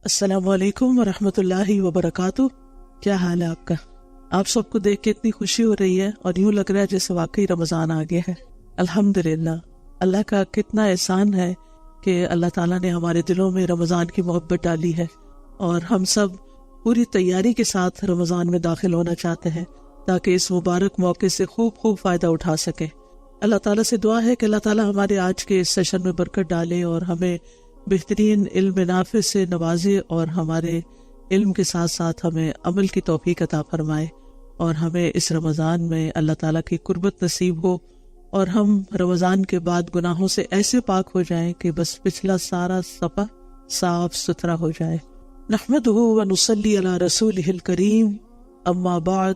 السلام علیکم ورحمۃ اللہ وبرکاتہ۔ کیا حال ہے آپ کا؟ آپ سب کو دیکھ کے اتنی خوشی ہو رہی ہے اور یوں لگ رہا ہے جیسے واقعی رمضان آ گیا ہے۔ الحمدللہ، اللہ کا کتنا احسان ہے کہ اللہ تعالیٰ نے ہمارے دلوں میں رمضان کی محبت ڈالی ہے، اور ہم سب پوری تیاری کے ساتھ رمضان میں داخل ہونا چاہتے ہیں تاکہ اس مبارک موقع سے خوب فائدہ اٹھا سکیں۔ اللہ تعالیٰ سے دعا ہے کہ اللہ تعالیٰ ہمارے آج کے اس سیشن میں برکت ڈالے اور ہمیں بہترین علم نافع سے نوازے، اور ہمارے علم کے ساتھ ساتھ ہمیں عمل کی توفیق عطا فرمائے، اور ہمیں اس رمضان میں اللہ تعالیٰ کی قربت نصیب ہو، اور ہم رمضان کے بعد گناہوں سے ایسے پاک ہو جائیں کہ بس پچھلا سارا صفحہ صاف ستھرا ہو جائے۔ نحمدہ ونصلی علی رسولہ الکریم، اما بعد،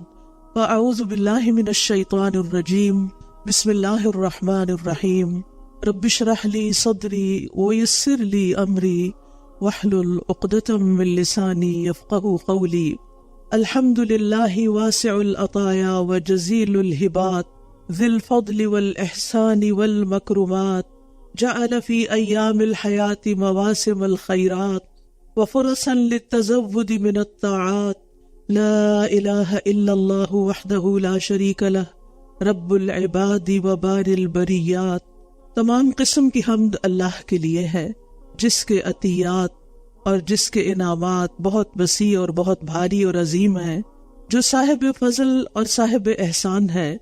فاعوذ باللہ من الشیطان الرجیم، بسم اللہ الرحمن الرحیم۔ رب اشرح لی صدری ویسر لی امری واحلل عقدۃ من لسانی یفقہوا قولی۔ الحمد للہ واسع العطایا وجزیل الہبات، ذی الفضل والاحسان والمکرمات، جعل فی ایام الحیات مواسم الخیرات وفرصا للتزود من الطاعات، لا الہ الا اللہ وحدہ لا شریک لہ، رب العباد وبار البریات۔ تمام قسم کی حمد اللہ کے لیے ہے، جس کے عطیات اور جس کے انعامات بہت وسیع اور بہت بھاری اور عظیم ہیں، جو صاحب فضل اور صاحب احسان ہے۔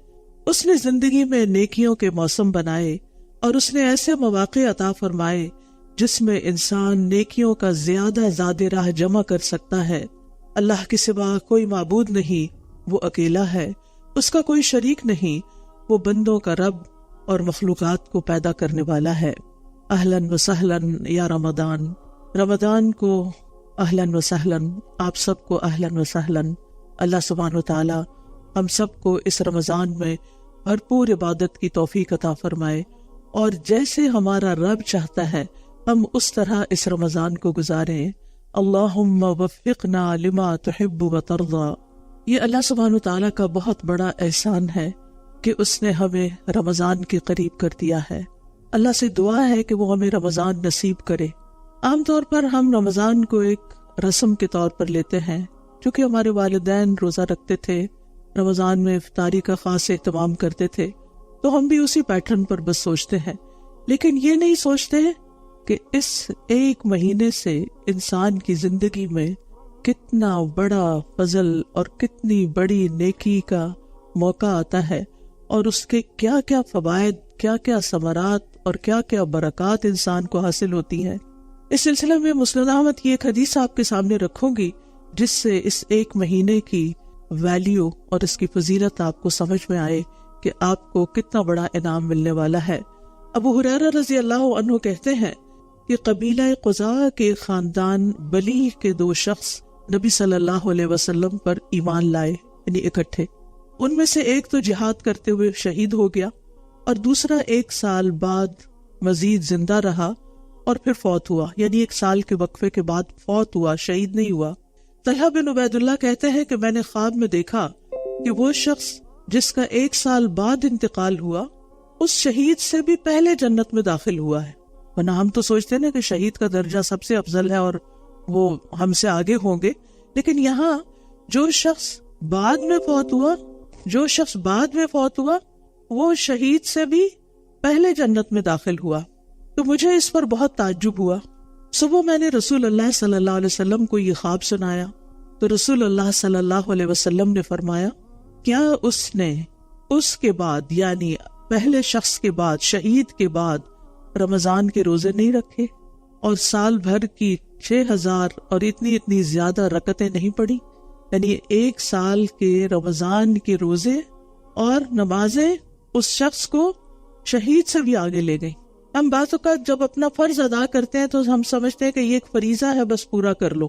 اس نے زندگی میں نیکیوں کے موسم بنائے، اور اس نے ایسے مواقع عطا فرمائے جس میں انسان نیکیوں کا زیادہ راہ جمع کر سکتا ہے۔ اللہ کے سوا کوئی معبود نہیں، وہ اکیلا ہے، اس کا کوئی شریک نہیں، وہ بندوں کا رب اور مخلوقات کو پیدا کرنے والا ہے۔ اہلاً و سہلاً یا رمضان، رمضان کو اہلاً و سہلاً، آپ سب کو اہلاً و سہلاً۔ اللہ سبحانہ و تعالی ہم سب کو اس رمضان میں بھرپور عبادت کی توفیق عطا فرمائے، اور جیسے ہمارا رب چاہتا ہے ہم اس طرح اس رمضان کو گزاریں۔ اللہم وفقنا لما تحب و ترضى۔ یہ اللہ سبحانہ و تعالی کا بہت بڑا احسان ہے کہ اس نے ہمیں رمضان کے قریب کر دیا ہے۔ اللہ سے دعا ہے کہ وہ ہمیں رمضان نصیب کرے۔ عام طور پر ہم رمضان کو ایک رسم کے طور پر لیتے ہیں، چونکہ ہمارے والدین روزہ رکھتے تھے، رمضان میں افطاری کا خاص اہتمام کرتے تھے، تو ہم بھی اسی پیٹرن پر بس سوچتے ہیں، لیکن یہ نہیں سوچتے کہ اس ایک مہینے سے انسان کی زندگی میں کتنا بڑا فضل اور کتنی بڑی نیکی کا موقع آتا ہے، اور اس کے کیا کیا فوائد، کیا کیا ثمرات اور کیا کیا برکات انسان کو حاصل ہوتی ہیں۔ اس سلسلے میں مسند احمد کی ایک حدیث آپ کے سامنے رکھوں گی، جس سے اس ایک مہینے کی ویلیو اور اس کی فضیلت آپ کو سمجھ میں آئے کہ آپ کو کتنا بڑا انعام ملنے والا ہے۔ ابو ہریرہ رضی اللہ عنہ کہتے ہیں کہ قبیلہ قزاع کے خاندان بلی کے 2 شخص نبی صلی اللہ علیہ وسلم پر ایمان لائے، یعنی اکٹھے۔ ان میں سے ایک تو جہاد کرتے ہوئے شہید ہو گیا، اور دوسرا 1 سال بعد مزید زندہ رہا اور پھر فوت ہوا، یعنی 1 سال کے وقفے کے بعد فوت ہوا، شہید نہیں ہوا۔ طلحہ بن عبید اللہ کہتے ہیں کہ میں نے خواب میں دیکھا کہ وہ شخص جس کا 1 سال بعد انتقال ہوا، اس شہید سے بھی پہلے جنت میں داخل ہوا ہے۔ ورنہ ہم تو سوچتے ہیں کہ شہید کا درجہ سب سے افضل ہے اور وہ ہم سے آگے ہوں گے، لیکن یہاں جو شخص بعد میں فوت ہوا وہ شہید سے بھی پہلے جنت میں داخل ہوا۔ تو مجھے اس پر بہت تعجب ہوا۔ صبح میں نے رسول اللہ صلی اللہ علیہ وسلم کو یہ خواب سنایا، تو رسول اللہ صلی اللہ علیہ وسلم نے فرمایا، کیا اس نے اس کے بعد، یعنی پہلے شخص کے بعد، شہید کے بعد رمضان کے روزے نہیں رکھے، اور سال بھر کی 6000 اور اتنی زیادہ رکعتیں نہیں پڑھی؟ یعنی 1 سال کے رمضان کے روزے اور نمازیں اس شخص کو شہید سے بھی آگے لے گئی۔ ہم بعض اوقات جب اپنا فرض ادا کرتے ہیں تو ہم سمجھتے ہیں کہ یہ ایک فریضہ ہے، بس پورا کر لو،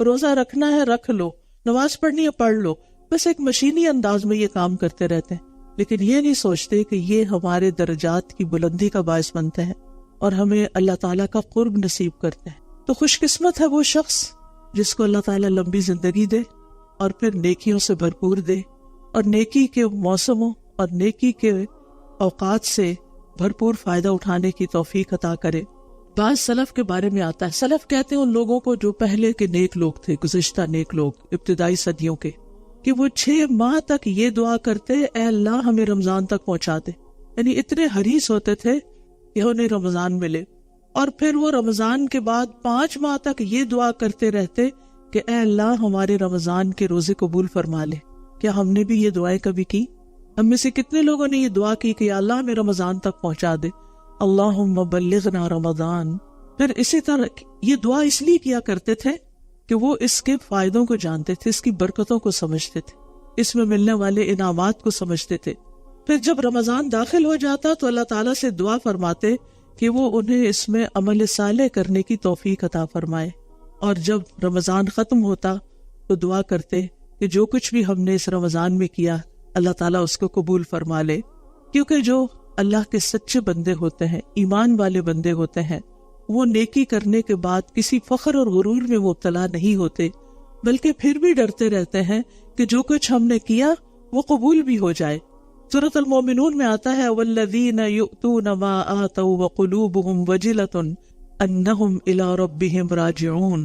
روزہ رکھنا ہے رکھ لو، نماز پڑھنی ہے پڑھ لو، بس ایک مشینی انداز میں یہ کام کرتے رہتے ہیں، لیکن یہ نہیں سوچتے کہ یہ ہمارے درجات کی بلندی کا باعث بنتے ہیں اور ہمیں اللہ تعالیٰ کا قرب نصیب کرتے ہیں۔ تو خوش قسمت ہے وہ شخص جس کو اللہ تعالیٰ لمبی زندگی دے اور پھر نیکیوں سے بھرپور دے، اور نیکی کے موسموں اور نیکی کے اوقات سے بھرپور فائدہ اٹھانے کی توفیق عطا کرے۔ بعض سلف کے بارے میں آتا ہے، سلف کہتے ہیں ان لوگوں کو جو پہلے کے نیک لوگ تھے، گزشتہ نیک لوگ ابتدائی صدیوں کے، کہ وہ 6 ماہ تک یہ دعا کرتے، اے اللہ ہمیں رمضان تک پہنچا دے. یعنی اتنے حریص ہوتے تھے کہ انہیں رمضان ملے. اور پھر وہ رمضان کے بعد 5 ماہ تک یہ دعا کرتے رہتے کہ اے اللہ ہمارے رمضان کے روزے قبول فرما لے. کیا ہم نے بھی یہ دعائیں کبھی کی؟ ہم میں سے کتنے لوگوں نے یہ دعا کی کہ یا اللہ ہمیں رمضان تک پہنچا دے، اللہم بلغنا رمضان. پھر اسی طرح یہ دعا اس لیے کیا کرتے تھے کہ وہ اس کے فائدوں کو جانتے تھے، اس کی برکتوں کو سمجھتے تھے، اس میں ملنے والے انعامات کو سمجھتے تھے. پھر جب رمضان داخل ہو جاتا تو اللہ تعالیٰ سے دعا فرماتے کہ وہ انہیں اس میں عمل صالح کرنے کی توفیق عطا فرمائے. اور جب رمضان ختم ہوتا تو دعا کرتے کہ جو کچھ بھی ہم نے اس رمضان میں کیا اللہ تعالیٰ اس کو قبول فرما لے. کیونکہ جو اللہ کے سچے بندے ہوتے ہیں، ایمان والے بندے ہوتے ہیں، وہ نیکی کرنے کے بعد کسی فخر اور غرور میں مبتلا نہیں ہوتے، بلکہ پھر بھی ڈرتے رہتے ہیں کہ جو کچھ ہم نے کیا وہ قبول بھی ہو جائے. سورۃ المومنون میں آتا ہے والذین یؤتون ما آتوا وقلوبهم وجلۃ انہم الی ربہم راجعون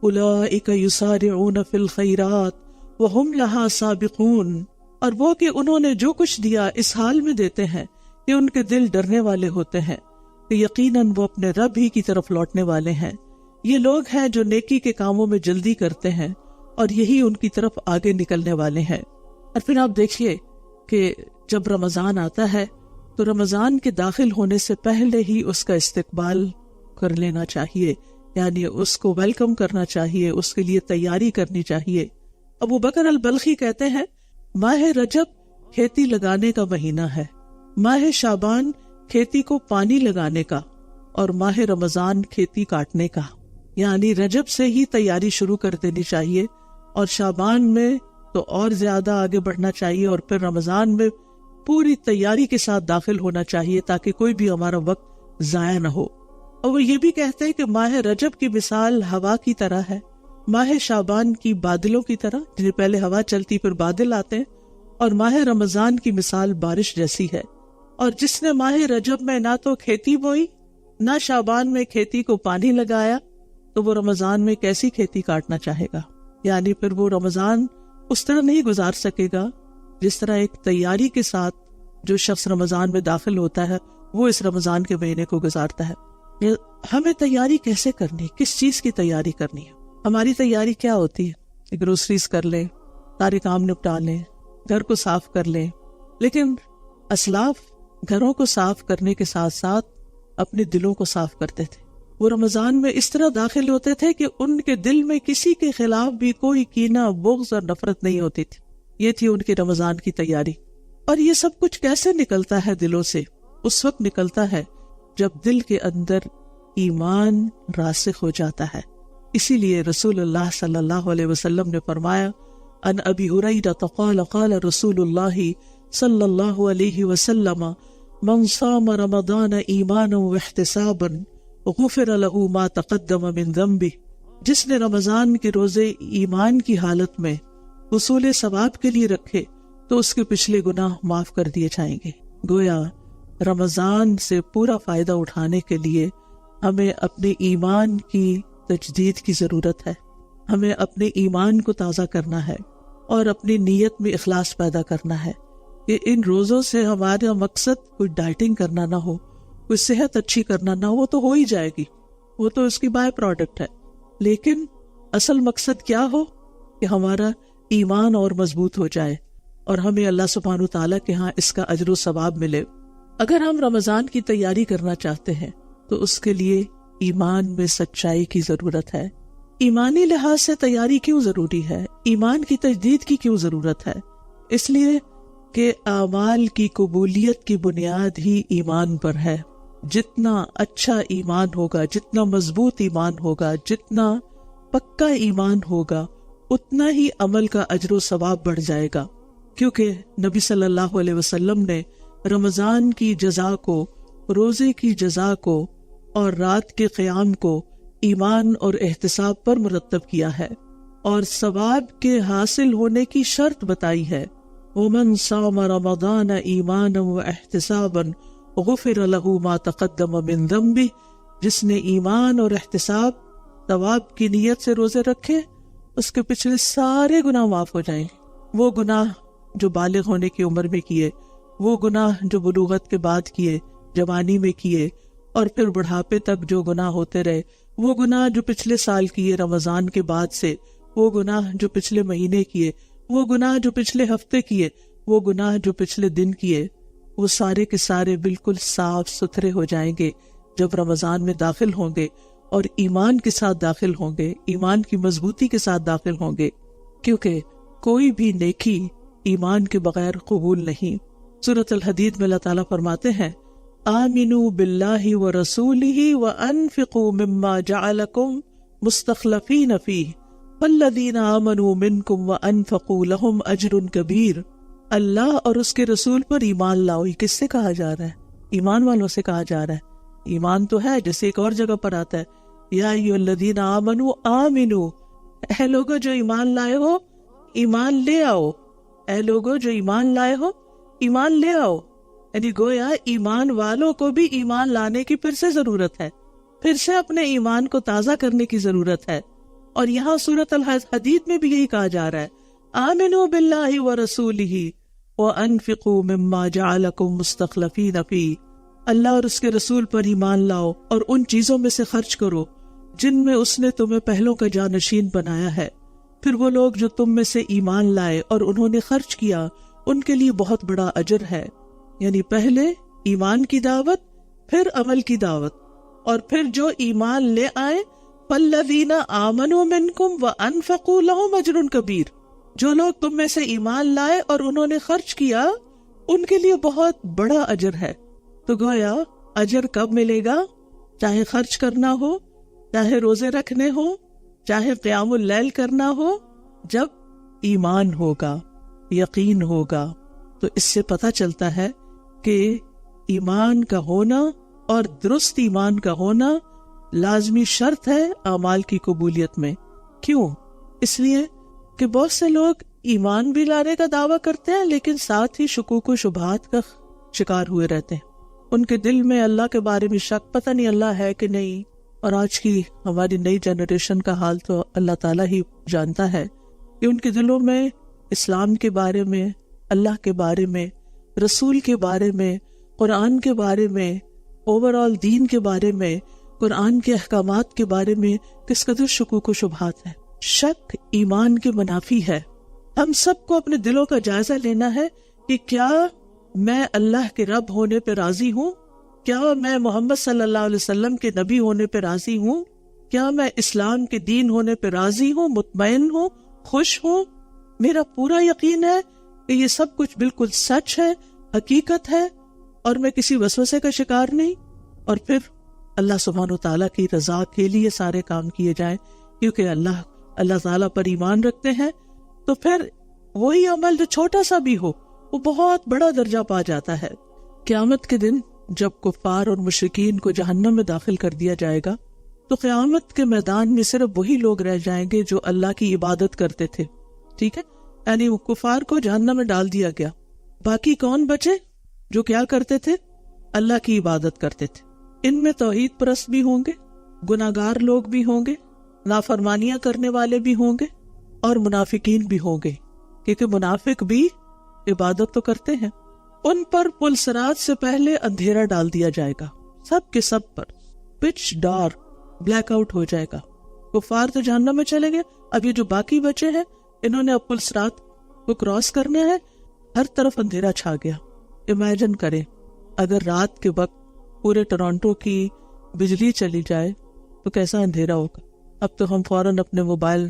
اولئک یسارعون فی الخیرات وہم لہا سابقون. اور وہ کہ انہوں نے جو کچھ دیا اس حال میں دیتے ہیں کہ ان کے دل ڈرنے والے ہوتے ہیں کہ یقیناً وہ اپنے رب ہی کی طرف لوٹنے والے ہیں. یہ لوگ ہیں جو نیکی کے کاموں میں جلدی کرتے ہیں اور یہی ان کی طرف آگے نکلنے والے ہیں. اور پھر آپ دیکھیے کہ جب رمضان آتا ہے تو رمضان کے داخل ہونے سے پہلے ہی اس کا استقبال کر لینا چاہیے، یعنی اس کو ویلکم کرنا چاہیے، اس کے لیے تیاری کرنی چاہیے. ابو بکر البلخی کہتے ہیں ماہ رجب کھیتی لگانے کا مہینہ ہے، ماہ شعبان کھیتی کو پانی لگانے کا، اور ماہ رمضان کھیتی کاٹنے کا. یعنی رجب سے ہی تیاری شروع کر دینی چاہیے، اور شعبان میں تو اور زیادہ آگے بڑھنا چاہیے، اور پھر رمضان میں پوری تیاری کے ساتھ داخل ہونا چاہیے تاکہ کوئی بھی ہمارا وقت ضائع نہ ہو. اور وہ یہ بھی کہتے ہیں کہ ماہ رجب کی مثال ہوا کی طرح ہے، ماہ شعبان کی بادلوں کی طرح، جنہیں پہلے ہوا چلتی پھر بادل آتے ہیں، اور ماہ رمضان کی مثال بارش جیسی ہے. اور جس نے ماہ رجب میں نہ تو کھیتی بوئی نہ شعبان میں کھیتی کو پانی لگایا تو وہ رمضان میں کیسی کھیتی کاٹنا چاہے گا؟ یعنی پھر وہ رمضان اس طرح نہیں گزار سکے گا جس طرح ایک تیاری کے ساتھ جو شخص رمضان میں داخل ہوتا ہے وہ اس رمضان کے مہینے کو گزارتا ہے. ہمیں تیاری کیسے کرنی، کس چیز کی تیاری کرنی ہے؟ ہماری تیاری کیا ہوتی ہے؟ گروسریز کر لیں، سارے کام نپٹا لیں، گھر کو صاف کر لیں. لیکن اسلاف گھروں کو صاف کرنے کے ساتھ ساتھ اپنے دلوں کو صاف کرتے تھے. وہ رمضان میں اس طرح داخل ہوتے تھے کہ ان کے دل میں کسی کے خلاف بھی کوئی کینہ، بغض اور نفرت نہیں ہوتی تھی. یہ تھی ان کی رمضان کی تیاری. اور یہ سب کچھ کیسے نکلتا ہے دلوں سے؟ اس وقت نکلتا ہے جب دل کے اندر ایمان راسخ ہو جاتا ہے. اسی لیے رسول اللہ صلی اللہ علیہ وسلم نے فرمایا ان ابی ہریرہ قال قال رسول اللہ صلی اللہ علیہ وسلم من صام رمضان ایمانا واحتسابا غفر له ما تقدم من ذنبه. جس نے رمضان کے روزے ایمان کی حالت میں حصول ثواب کے لیے رکھے تو اس کے پچھلے گناہ معاف کر دیے جائیں گے. گویا رمضان سے پورا فائدہ اٹھانے کے لیے ہمیں اپنے ایمان کی تجدید کی ضرورت ہے. ہمیں اپنے ایمان کو تازہ کرنا ہے اور اپنی نیت میں اخلاص پیدا کرنا ہے کہ ان روزوں سے ہمارا مقصد کوئی ڈائٹنگ کرنا نہ ہو، کوئی صحت اچھی کرنا نہ ہو. وہ تو ہو ہی جائے گی، وہ تو اس کی بائی پروڈکٹ ہے. لیکن اصل مقصد کیا ہو کہ ہمارا ایمان اور مضبوط ہو جائے اور ہمیں اللہ سبحانہ وتعالیٰ کے ہاں اس کا اجر و ثواب ملے. اگر ہم رمضان کی تیاری کرنا چاہتے ہیں تو اس کے لیے ایمان میں سچائی کی ضرورت ہے. ایمانی لحاظ سے تیاری کیوں ضروری ہے؟ ایمان کی تجدید کی کیوں ضرورت ہے؟ اس لیے کہ اعمال کی قبولیت کی بنیاد ہی ایمان پر ہے. جتنا اچھا ایمان ہوگا، جتنا مضبوط ایمان ہوگا، جتنا پکا ایمان ہوگا، اتنا ہی عمل کا اجر و ثواب بڑھ جائے گا. کیونکہ نبی صلی اللہ علیہ وسلم نے رمضان کی جزا کو، روزے کی جزا کو اور رات کے قیام کو ایمان اور احتساب پر مرتب کیا ہے اور ثواب کے حاصل ہونے کی شرط بتائی ہے. وَمَنْ صَامَ رَمَضَانَ إِيمَانًا وَاحْتِسَابًا غُفِرَ لَهُ مَا تَقَدَّمَ مِنْ ذَنْبِهِ جس نے ایمان اور احتساب ثواب کی نیت سے روزے رکھے اس کے پچھلے سارے گناہ معاف ہو جائیں گے۔ وہ گناہ جو بالغ ہونے کی عمر میں کیے، وہ گناہ جو بلوغت کے بعد کیے، جوانی میں کیے، اور پھر بڑھاپے تک جو گناہ ہوتے رہے، وہ گناہ جو پچھلے سال کیے رمضان کے بعد سے، وہ گناہ جو پچھلے مہینے کیے، وہ گناہ جو پچھلے ہفتے کیے، وہ گناہ جو پچھلے دن کیے، وہ سارے کے سارے بالکل صاف ستھرے ہو جائیں گے جب رمضان میں داخل ہوں گے، اور ایمان کے ساتھ داخل ہوں گے، ایمان کی مضبوطی کے ساتھ داخل ہوں گے، کیونکہ کوئی بھی نیکی ایمان کے بغیر قبول نہیں۔ سورۃ الحدید میں اللہ تعالیٰ فرماتے ہیں آمنوا باللہ ورسولہ وانفقوا مما جعلکم مستخلفین فیہ والذین آمنوا منکم وانفقوا لہم اجر کبیر۔ اللہ اور اس کے رسول پر ایمان لاؤ، یہ کس سے کہا جا رہا ہے؟ ایمان والوں سے کہا جا رہا ہے۔ ایمان تو ہے، جیسے ایک اور جگہ پر آتا ہے یا ایھا الذین آمنوا آمنوا، اے لوگو جو ایمان لائے ہو ایمان لے آؤ، اے لوگو جو ایمان لائے ہو ایمان لے آؤ، یعنی گویا ایمان والوں کو بھی ایمان لانے کی پھر سے ضرورت ہے، پھر سے اپنے ایمان کو تازہ کرنے کی ضرورت ہے۔ اور یہاں سورۃ الحدید میں بھی یہی کہا جا رہا ہے آمنوا باللہ ورسولہ وانفقوا مما جعلکم مستخلفین فیہ، اللہ اور اس کے رسول پر ایمان لاؤ اور ان چیزوں میں سے خرچ کرو جن میں اس نے تمہیں پہلوں کا جانشین بنایا ہے۔ پھر وہ لوگ جو تم میں سے ایمان لائے اور انہوں نے خرچ کیا ان کے لیے بہت بڑا اجر ہے، یعنی پہلے ایمان کی دعوت، پھر عمل کی دعوت، اور پھر جو ایمان لے آئے فالذین آمنوا منکم وانفقوا لہم اجر کبیر، جو لوگ تم میں سے ایمان لائے اور انہوں نے خرچ کیا ان کے لیے بہت بڑا اجر ہے۔ تو گویا اجر کب ملے گا؟ چاہے خرچ کرنا ہو، چاہے روزے رکھنے ہو، چاہے قیام اللیل کرنا ہو، جب ایمان ہوگا، یقین ہوگا۔ تو اس سے پتہ چلتا ہے کہ ایمان کا ہونا اور درست ایمان کا ہونا لازمی شرط ہے اعمال کی قبولیت میں۔ کیوں؟ اس لیے کہ بہت سے لوگ ایمان بھی لانے کا دعویٰ کرتے ہیں لیکن ساتھ ہی شکوک و شبہات کا شکار ہوئے رہتے ہیں۔ ان کے دل میں اللہ کے بارے میں شک، پتہ نہیں اللہ ہے کہ نہیں۔ اور آج کی ہماری نئی جنریشن کا حال تو اللہ تعالیٰ ہی جانتا ہے کہ ان کے دلوں میں اسلام کے بارے میں، اللہ کے بارے میں، رسول کے بارے میں، قرآن کے بارے میں، اوور آل دین کے بارے میں، قرآن کے احکامات کے بارے میں کس قدر شکوک و شبہات ہے۔ شک ایمان کے منافی ہے۔ ہم سب کو اپنے دلوں کا جائزہ لینا ہے کہ کیا میں اللہ کے رب ہونے پہ راضی ہوں؟ کیا میں محمد صلی اللہ علیہ وسلم کے نبی ہونے پہ راضی ہوں؟ کیا میں اسلام کے دین ہونے پہ راضی ہوں، مطمئن ہوں، خوش ہوں؟ میرا پورا یقین ہے کہ یہ سب کچھ بالکل سچ ہے، حقیقت ہے، اور میں کسی وسوسے کا شکار نہیں۔ اور پھر اللہ سبحانہ و تعالیٰ کی رضا کے لیے سارے کام کیے جائیں، کیونکہ اللہ تعالیٰ پر ایمان رکھتے ہیں تو پھر وہی عمل جو چھوٹا سا بھی ہو وہ بہت بڑا درجہ پا جاتا ہے۔ قیامت کے دن جب کفار اور مشرکین کو جہنم میں داخل کر دیا جائے گا تو قیامت کے میدان میں صرف وہی لوگ رہ جائیں گے جو اللہ کی عبادت کرتے تھے، ٹھیک ہے؟ یعنی وہ کفار کو جہنم میں ڈال دیا گیا، باقی کون بچے؟ جو کیا کرتے تھے؟ اللہ کی عبادت کرتے تھے۔ ان میں توحید پرست بھی ہوں گے، گناہگار لوگ بھی ہوں گے، نافرمانیاں کرنے والے بھی ہوں گے، اور منافقین بھی ہوں گے، کیونکہ منافق بھی عبادت تو کرتے ہیں۔ ان پر پل صراط سے پہلے اندھیرا ڈال دیا جائے گا، سب کے سب پر پچ ڈارک، بلیک آؤٹ ہو جائے گا۔ کفار تو جہنم میں چلے گئے، اب یہ جو باقی بچے ہیں انہوں نے اب پل صراط کو کراس کرنا ہے، ہر طرف اندھیرا چھا گیا۔ امیجن کریں اگر رات کے وقت پورے ٹورانٹو کی بجلی چلی جائے تو کیسا اندھیرا ہوگا۔ اب تو ہم فوراً اپنے موبائل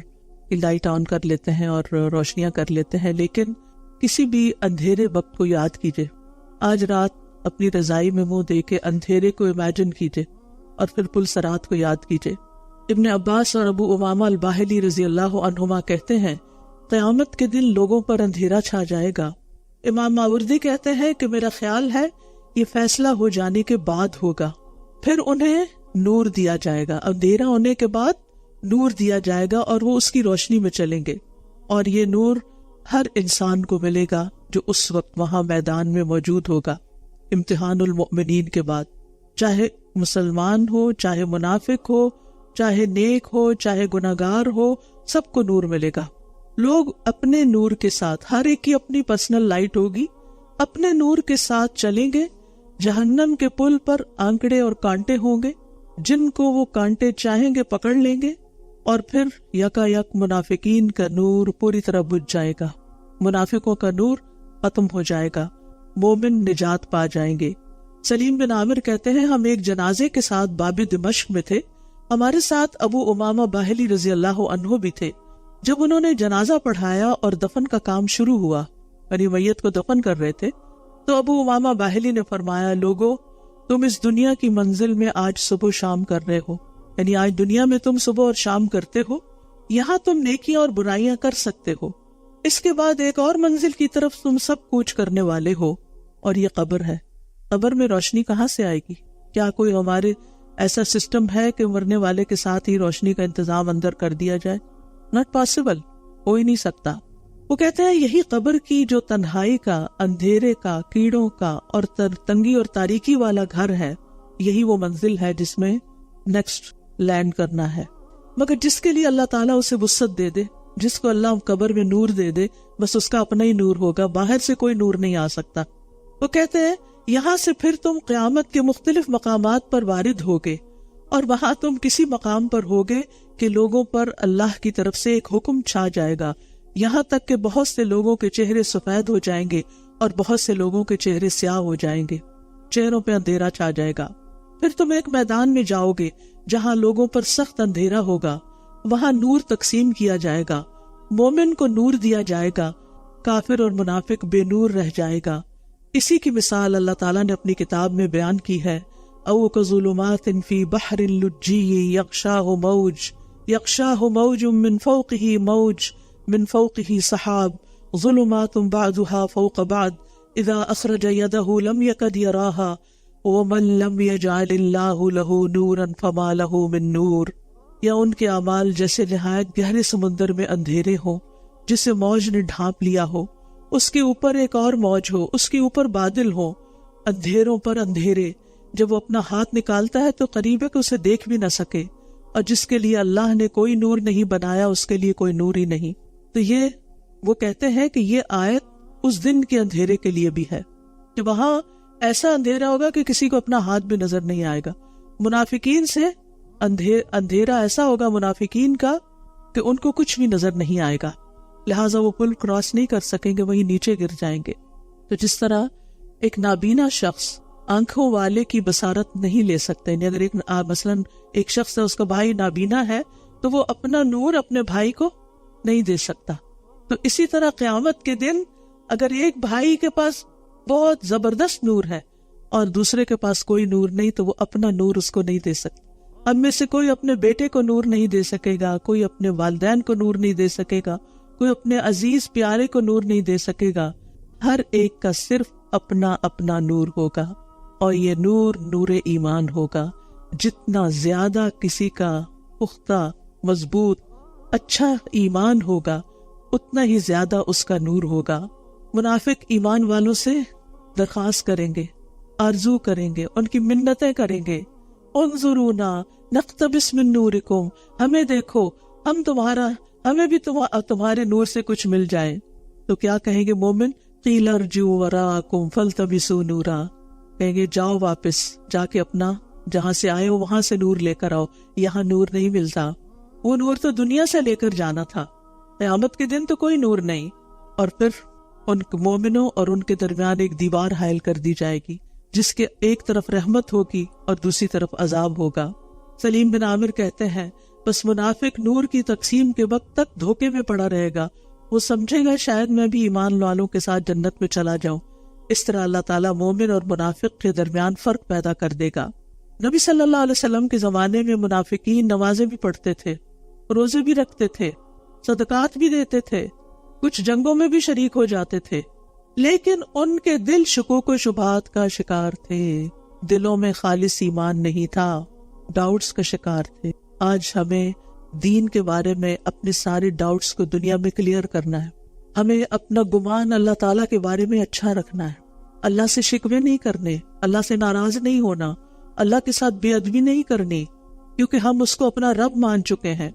کی لائٹ آن کر لیتے ہیں اور روشنیاں کر لیتے ہیں، لیکن کسی بھی اندھیرے وقت کو یاد کیجئے، آج رات اپنی رضائی میں منہ دے کے اندھیرے کو امیجن کیجئے اور پھر پل صراط کو یاد کیجئے۔ ابن عباس اور ابو امامہ الباہلی رضی اللہ عنہما کہتے ہیں قیامت کے دن لوگوں پر اندھیرا چھا جائے گا۔ امام ماوردی کہتے ہیں کہ میرا خیال ہے یہ فیصلہ ہو جانے کے بعد ہوگا، پھر انہیں نور دیا جائے گا، اندھیرا ہونے کے بعد نور دیا جائے گا اور وہ اس کی روشنی میں چلیں گے، اور یہ نور ہر انسان کو ملے گا جو اس وقت وہاں میدان میں موجود ہوگا۔ امتحان المؤمنین کے بعد چاہے مسلمان ہو چاہے منافق ہو، چاہے نیک ہو چاہے گناہگار ہو، سب کو نور ملے گا۔ لوگ اپنے نور کے ساتھ، ہر ایک کی اپنی پرسنل لائٹ ہوگی، اپنے نور کے ساتھ چلیں گے۔ جہنم کے پل پر آنکڑے اور کانٹے ہوں گے، جن کو وہ کانٹے چاہیں گے پکڑ لیں گے، اور پھر یکا یک منافقین کا نور پوری طرح بجھ جائے گا، منافقوں کا نور ختم ہو جائے گا، مومن نجات پا جائیں گے۔ سلیم بن عامر کہتے ہیں ہم ایک جنازے کے ساتھ باب دمشق میں تھے، ہمارے ساتھ ابو امامہ باہلی رضی اللہ عنہ بھی تھے۔ جب انہوں نے جنازہ پڑھایا اور دفن کا کام شروع ہوا، یعنی میت کو دفن کر رہے تھے، تو ابو امامہ باہلی نے فرمایا، لوگو تم اس دنیا کی منزل میں آج صبح و شام کر رہے ہو، یعنی آج دنیا میں تم صبح اور شام کرتے ہو، یہاں تم نیکیاں اور برائیاں کر سکتے ہو، اس کے بعد ایک اور منزل کی طرف تم سب کوچ کرنے والے ہو، اور یہ قبر ہے۔ قبر میں روشنی کہاں سے آئے گی؟ کیا کوئی ہمارے ایسا سسٹم ہے کہ مرنے والے کے ساتھ ہی روشنی کا انتظام اندر کر دیا جائے؟ ناٹ پاسبل، ہو ہی نہیں سکتا۔ وہ کہتے ہیں یہی قبر کی جو تنہائی کا، اندھیرے کا، کیڑوں کا اور تنگی اور تاریکی والا گھر ہے، یہی وہ منزل ہے جس میں نیکسٹ لینڈ کرنا ہے۔ مگر جس کے لیے اللہ تعالیٰ اسے وسعت دے دے، جس کو اللہ قبر میں نور دے دے، بس اس کا اپنا ہی نور ہوگا، باہر سے کوئی نور نہیں آ سکتا۔ وہ کہتے ہیں یہاں سے پھر تم قیامت کے مختلف مقامات پر وارد ہوگے، اور وہاں تم کسی مقام پر ہوگے کہ لوگوں پر اللہ کی طرف سے ایک حکم چھا جائے گا، یہاں تک کہ بہت سے لوگوں کے چہرے سفید ہو جائیں گے اور بہت سے لوگوں کے چہرے سیاہ ہو جائیں گے، چہروں پہ اندھیرا چھا جائے گا۔ پھر تم ایک میدان میں جاؤ گے جہاں لوگوں پر سخت اندھیرا ہوگا، وہاں نور تقسیم کیا جائے گا، مومن کو نور دیا جائے گا، کافر اور منافق بے نور رہ جائے گا۔ اسی کی مثال اللہ تعالیٰ نے اپنی کتاب میں بیان کی ہے، او کظلمات فی بحر لجی یغشاہ موج من فوقہ موج من فوقہ سحاب ظلمات بعضها فوق بعض اذا اخرج یدہ لم یکد یراہا ومن لم یجعل اللہ لہ نورا فما لہ من نور۔ یا ان کے اعمال جیسے نہایت گہرے سمندر میں اندھیرے ہوں جسے موج نے ڈھانپ لیا ہو، اس کے اوپر ایک اور موج ہو، اس کے اوپر بادل ہو، اندھیروں پر اندھیرے، جب وہ اپنا ہاتھ نکالتا ہے تو قریب ہے کہ اسے دیکھ بھی نہ سکے، اور جس کے لیے اللہ نے کوئی نور نہیں بنایا اس کے لیے کوئی نور ہی نہیں۔ تو یہ وہ کہتے ہیں کہ یہ آیت اس دن کے اندھیرے کے لیے بھی ہے کہ وہاں ایسا اندھیرا ہوگا کہ کسی کو اپنا ہاتھ بھی نظر نہیں آئے گا۔ منافقین سے اندھیرا ایسا ہوگا منافقین کا کہ ان کو کچھ بھی نظر نہیں آئے گا، لہٰذا وہ پل کراس نہیں کر سکیں گے، وہیں نیچے گر جائیں گے۔ تو جس طرح ایک نابینا شخص آنکھوں والے کی بصارت نہیں لے سکتے، یعنی اگر مثلاً ایک شخص ہے، اس کا بھائی نابینا ہے تو وہ اپنا نور اپنے بھائی کو نہیں دے سکتا۔ تو اسی طرح قیامت کے دن اگر ایک بھائی کے پاس بہت زبردست نور ہے اور دوسرے کے پاس کوئی نور نہیں تو وہ اپنا نور اس کو نہیں دے سکتا۔ اب میں سے کوئی اپنے بیٹے کو نور نہیں دے سکے گا، کوئی اپنے والدین کو نور نہیں دے سکے گا، کوئی اپنے عزیز پیارے کو نور نہیں دے سکے گا، ہر ایک کا صرف اپنا اپنا نور ہوگا، اور یہ نور نور ایمان ہوگا۔ جتنا زیادہ کسی کا پختہ، مضبوط، اچھا ایمان ہوگا اتنا ہی زیادہ اس کا نور ہوگا۔ منافق ایمان والوں سے درخواست کریں گے، آرزو کریں گے، ان کی منتیں کریں گے، انظرونا نقتبس من نورکم، ہمیں دیکھو، ہمیں بھی تمہارے نور سے کچھ مل جائے۔ تو کیا کہیں گے مومن؟ قیل ارجعوا وراءکم فالتمسوا نورا، کہیں گے جاؤ واپس، جا کے اپنا جہاں سے آئے ہو وہاں سے نور لے کر آؤ، یہاں نور نہیں ملتا۔ وہ نور تو دنیا سے لے کر جانا تھا، قیامت کے دن تو کوئی نور نہیں۔ اور پھر ان مومنوں اور ان کے درمیان ایک دیوار حائل کر دی جائے گی جس کے ایک طرف رحمت ہوگی اور دوسری طرف عذاب ہوگا۔ سلیم بن عامر کہتے ہیں بس منافق نور کی تقسیم کے وقت تک دھوکے میں پڑا رہے گا، وہ سمجھے گا شاید میں بھی ایمان والوں کے ساتھ جنت میں چلا جاؤں۔ اس طرح اللہ تعالیٰ مومن اور منافق کے درمیان فرق پیدا کر دے گا۔ نبی صلی اللہ علیہ وسلم کے زمانے میں منافقین نمازیں بھی پڑھتے تھے، روزے بھی رکھتے تھے، صدقات بھی دیتے تھے، کچھ جنگوں میں بھی شریک ہو جاتے تھے، لیکن ان کے دل شکوک و شبہات کا شکار تھے، دلوں میں خالص ایمان نہیں تھا، ڈاؤٹس کا شکار تھے۔ آج ہمیں دین کے بارے میں اپنے سارے ڈاؤٹس کو دنیا میں کلیئر کرنا ہے، ہمیں اپنا گمان اللہ تعالیٰ کے بارے میں اچھا رکھنا ہے، اللہ سے شکوے نہیں کرنے، اللہ سے ناراض نہیں ہونا، اللہ کے ساتھ بے ادبی نہیں کرنی، کیونکہ ہم اس کو اپنا رب مان چکے ہیں۔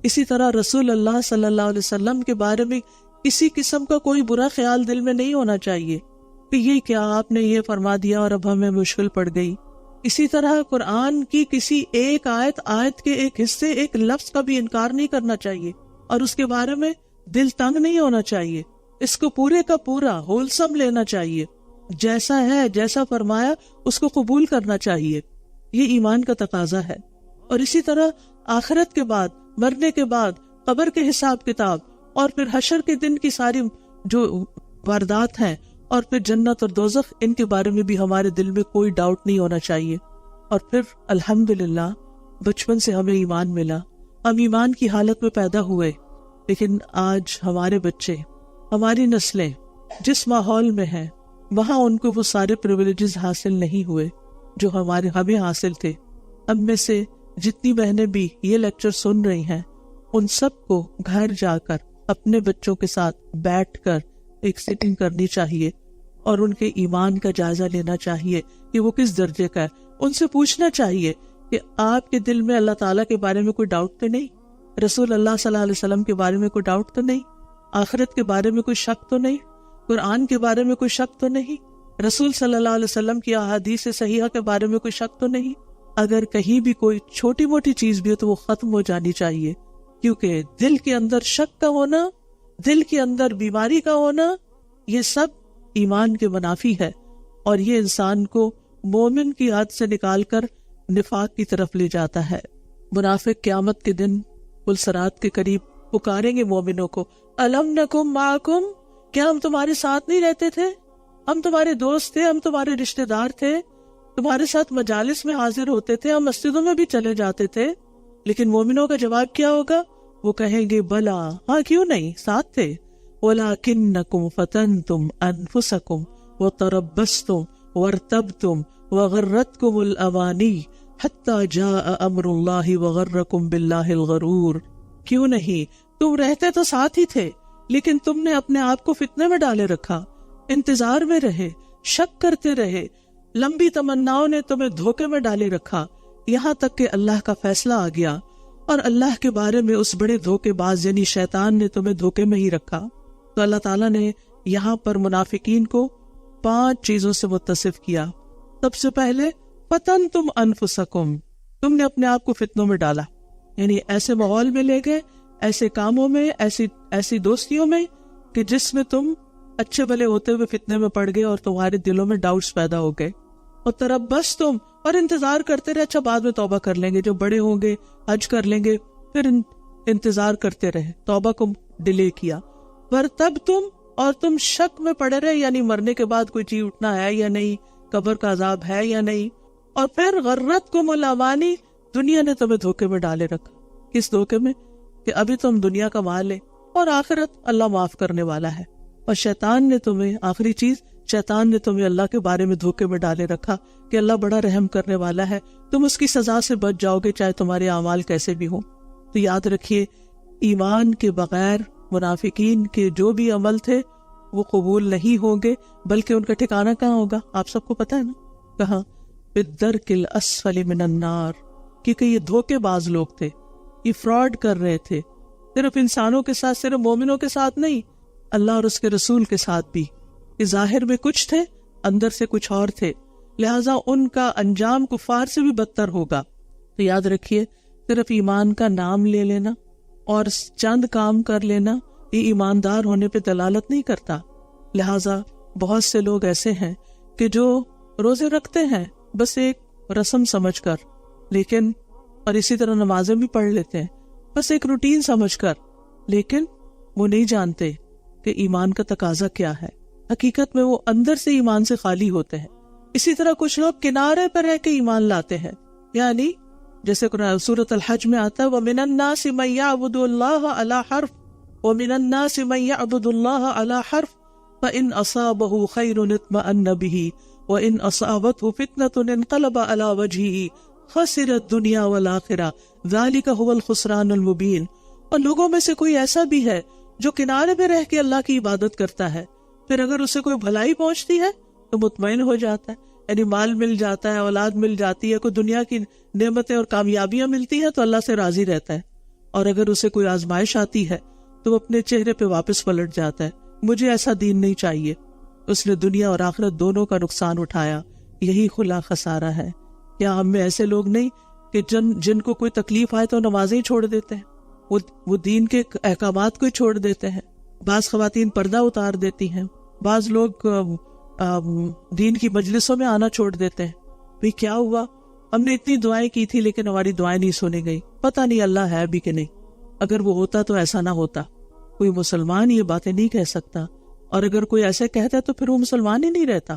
اسی طرح رسول اللہ صلی اللہ علیہ وسلم کے بارے میں کسی قسم کا کوئی برا خیال دل میں نہیں ہونا چاہیے کہ یہ کیا آپ نے یہ فرما دیا اور اب ہمیں مشکل پڑ گئی۔ اسی طرح قرآن کی کسی ایک آیت کے ایک حصے، ایک لفظ کا بھی انکار نہیں کرنا چاہیے اور اس کے بارے میں دل تنگ نہیں ہونا چاہیے۔ اس کو پورے کا پورا ہولسم لینا چاہیے، جیسا ہے جیسا فرمایا اس کو قبول کرنا چاہیے، یہ ایمان کا تقاضا ہے۔ اور اسی طرح آخرت کے بعد، مرنے کے بعد، قبر کے حساب کتاب اور پھر حشر کے دن کی ساری جو واردات ہیں اور پھر جنت اور دوزخ، ان کے بارے میں بھی ہمارے دل میں کوئی ڈاؤٹ نہیں ہونا چاہیے۔ اور پھر الحمدللہ بچپن سے ہمیں ایمان ملا، ہم ایمان کی حالت میں پیدا ہوئے، لیکن آج ہمارے بچے، ہماری نسلیں جس ماحول میں ہیں وہاں ان کو وہ سارے پریویلیجز حاصل نہیں ہوئے جو ہمیں حاصل تھے۔ اب میں سے جتنی بہنیں بھی یہ لیکچر سن رہی ہیں، ان سب کو گھر جا کر اپنے بچوں کے ساتھ بیٹھ کر ایک سیٹنگ کرنی چاہیے اور ان کے ایمان کا جائزہ لینا چاہیے کہ وہ کس درجے کا ہے۔ ان سے پوچھنا چاہیے کہ آپ کے دل میں اللہ تعالیٰ کے بارے میں کوئی ڈاؤٹ تو نہیں، رسول اللہ صلی اللہ علیہ وسلم کے بارے میں کوئی ڈاؤٹ تو نہیں، آخرت کے بارے میں کوئی شک تو نہیں، قرآن کے بارے میں کوئی شک تو نہیں، رسول صلی اللہ علیہ وسلم کی احادیث صحیحہ کے بارے میں کوئی شک تو نہیں۔ اگر کہیں بھی کوئی چھوٹی موٹی چیز بھی ہو تو وہ ختم ہو جانی چاہیے، کیونکہ دل کے اندر شک کا ہونا، دل کے اندر بیماری کا ہونا، یہ سب ایمان کے منافی ہے اور یہ انسان کو مومن کی حد سے نکال کر نفاق کی طرف لے جاتا ہے۔ منافق قیامت کے دن پلسرات کے قریب پکاریں گے مومنوں کو، الم نکم معکم، کیا ہم تمہارے ساتھ نہیں رہتے تھے؟ ہم تمہارے دوست تھے، ہم تمہارے رشتہ دار تھے، تمہارے ساتھ مجالس میں حاضر ہوتے تھے، ہم مسجدوں میں بھی چلے جاتے تھے۔ لیکن مومنوں کا جواب کیا ہوگا؟ وہ کہیں گے بلا، ہاں کیوں نہیں، ساتھ تھے، وَلَكِنَّكُمْ فَتَنْتُمْ أَنفُسَكُمْ وَتَرَبَّصْتُمْ وَارْتَبْتُمْ وَغَرَّتْكُمُ الْأَمَانِيُّ حَتَّى جَاءَ أَمْرُ اللَّهِ وَغَرَّكُمْ بِاللَّهِ الْغَرُورُ۔ کیوں نہیں، تم رہتے تو ساتھ ہی تھے، لیکن تم نے اپنے آپ کو فتنے میں ڈالے رکھا، انتظار میں رہے، شک کرتے رہے، لمبی تمناؤں نے تمہیں دھوکے میں ڈالے رکھا، یہاں تک کہ اللہ کا فیصلہ آ گیا اور اللہ کے بارے میں اس بڑے دھوکے باز یعنی شیطان نے تمہیں دھوکے میں ہی رکھا۔ تو اللہ تعالیٰ نے یہاں پر منافقین کو 5 چیزوں سے متصف کیا۔ سب سے پہلے فَتَنْتُمْ أَنفُسَكُمْ، تم نے اپنے آپ کو فتنوں میں ڈالا، یعنی ایسے ماحول میں لے گئے، ایسے کاموں میں، ایسی دوستیوں میں کہ جس میں تم اچھے بھلے ہوتے ہوئے فتنے میں پڑ گئے اور تمہارے دلوں میں ڈاؤٹس پیدا ہو گئے۔ اور تربصتم، اور انتظار کرتے رہے، اچھا بعد میں توبہ کر لیں گے، جو بڑے ہوں گے حج کر لیں گے، پھر انتظار کرتے رہے، توبہ کو ڈیلے کیا۔ وارتبتم، اور تم شک میں پڑے رہے، یعنی مرنے کے بعد کوئی چیز اٹھنا ہے یا نہیں، قبر کا عذاب ہے یا نہیں۔ اور پھر غرتکم الامانی، دنیا نے تمہیں دھوکے میں ڈالے رکھا۔ کس دھوکے میں؟ کہ ابھی تم دنیا کا مال ہے اور آخرت اللہ معاف کرنے والا ہے، اور شیطان نے تمہیں، آخری چیز، شیطان نے تمہیں اللہ کے بارے میں دھوکے میں ڈالے رکھا کہ اللہ بڑا رحم کرنے والا ہے، تم اس کی سزا سے بچ جاؤ گے چاہے تمہارے اعمال کیسے بھی ہوں۔ تو یاد رکھیے، ایمان کے بغیر منافقین کے جو بھی عمل تھے وہ قبول نہیں ہوں گے، بلکہ ان کا ٹھکانہ کہاں ہوگا؟ آپ سب کو پتا ہے نا، کہاں؟ بالدرک الاسفل من النار، کیونکہ یہ دھوکے باز لوگ تھے، یہ فراڈ کر رہے تھے، صرف انسانوں کے ساتھ، صرف مومنوں کے ساتھ نہیں، اللہ اور اس کے رسول کے ساتھ بھی۔ کہ ظاہر میں کچھ تھے، اندر سے کچھ اور تھے، لہٰذا ان کا انجام کفار سے بھی بدتر ہوگا۔ تو یاد رکھیے، صرف ایمان کا نام لے لینا اور چند کام کر لینا یہ ایماندار ہونے پہ دلالت نہیں کرتا۔ لہٰذا بہت سے لوگ ایسے ہیں کہ جو روزے رکھتے ہیں بس ایک رسم سمجھ کر، لیکن اور اسی طرح نمازیں بھی پڑھ لیتے ہیں بس ایک روٹین سمجھ کر، لیکن وہ نہیں جانتے کہ ایمان کا تقاضا کیا ہے۔ حقیقت میں وہ اندر سے ایمان سے خالی ہوتے ہیں۔ اسی طرح کچھ لوگ کنارے پر رہ کے ایمان لاتے ہیں، یعنی جیسے سورۃ الحج میں آتا ہے وَمِنَ النَّاسِ مَن يَعْبُدُ اللَّهَ عَلَى حَرْفٍ وَمِنَ النَّاسِ مَن يَعْبُدُ اللَّهَ عَلَى حَرْفٍ فَإِنْ أَصَابَهُ خَيْرٌ اطْمَأَنَّ بِهِ وَإِنْ أَصَابَتْهُ فِتْنَةٌ انقلب عَلَى وَجْهِهِ خَسِرَ الدُّنْيَا وَالْآخِرَةَ ذَلِكَ هُوَ الْخُسْرَانُ الْمُبِينُ۔ اور لوگوں میں سے کوئی ایسا بھی ہے جو کنارے پہ رہ کے اللہ کی عبادت کرتا ہے، پھر اگر اسے کوئی بھلائی پہنچتی ہے تو مطمئن ہو جاتا ہے، یعنی مال مل جاتا ہے، اولاد مل جاتی ہے، کوئی دنیا کی نعمتیں اور کامیابیاں ملتی ہیں تو اللہ سے راضی رہتا ہے، اور اگر اسے کوئی آزمائش آتی ہے تو وہ اپنے چہرے پہ واپس پلٹ جاتا ہے، مجھے ایسا دین نہیں چاہیے۔ اس نے دنیا اور آخرت دونوں کا نقصان اٹھایا، یہی خلا خسارہ ہے۔ کیا ہم میں ایسے لوگ نہیں کہ جن کو کوئی تکلیف آئے تو نمازیں ہی چھوڑ دیتے ہیں، وہ دین کے احکامات کو ہی چھوڑ دیتے ہیں، بعض خواتین پردہ اتار دیتی ہیں، بعض لوگ دین کی مجلسوں میں آنا چھوڑ دیتے ہیں۔ بھی کیا ہوا؟ ہم نے اتنی دعائیں کی تھی لیکن ہماری دعائیں نہیں سنی گئی، پتہ نہیں اللہ ہے بھی کہ نہیں۔ اگر وہ ہوتا تو ایسا نہ ہوتا، کوئی مسلمان یہ باتیں نہیں کہہ سکتا، اور اگر کوئی ایسے کہتا ہے تو پھر وہ مسلمان ہی نہیں رہتا،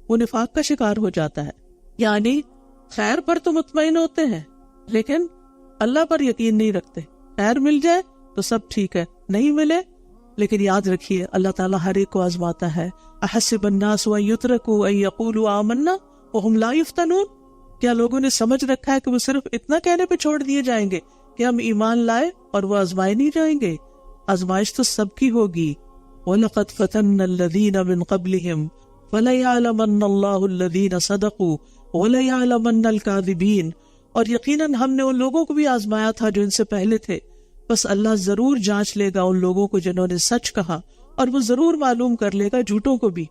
وہ نفاق کا شکار ہو جاتا ہے۔ یعنی خیر پر تو مطمئن ہوتے ہیں لیکن اللہ پر یقین نہیں رکھتے۔ خیر مل جائے تو سب ٹھیک ہے، نہیں ملے لیکن یاد رکھیے اللہ تعالیٰ ہر ایک کو آزماتا ہے۔ احسب الناس ان یترکوا ان یقولوا آمنا وهم لا یفتنون، کیا لوگوں نے سمجھ رکھا ہے کہ وہ صرف اتنا کہنے پہ چھوڑ دیے جائیں گے کہ ہم ایمان لائے اور وہ آزمائے نہیں جائیں گے؟ آزمائش تو سب کی ہوگی۔ وَلَقَدْ فَتَنَّا الَّذِينَ مِن قَبْلِهِمْ فَلَيَعْلَمَنَّ اللَّهُ الَّذِينَ صَدَقُوا وَلَيَعْلَمَنَّ الْكَاذِبِينَ، اور یقیناً ہم نے ان لوگوں کو بھی آزمایا تھا جو ان سے پہلے تھے، بس اللہ ضرور جانچ لے گا ان لوگوں کو جنہوں نے سچ کہا، اور وہ ضرور معلوم کر لے گا جھوٹوں کو بھی۔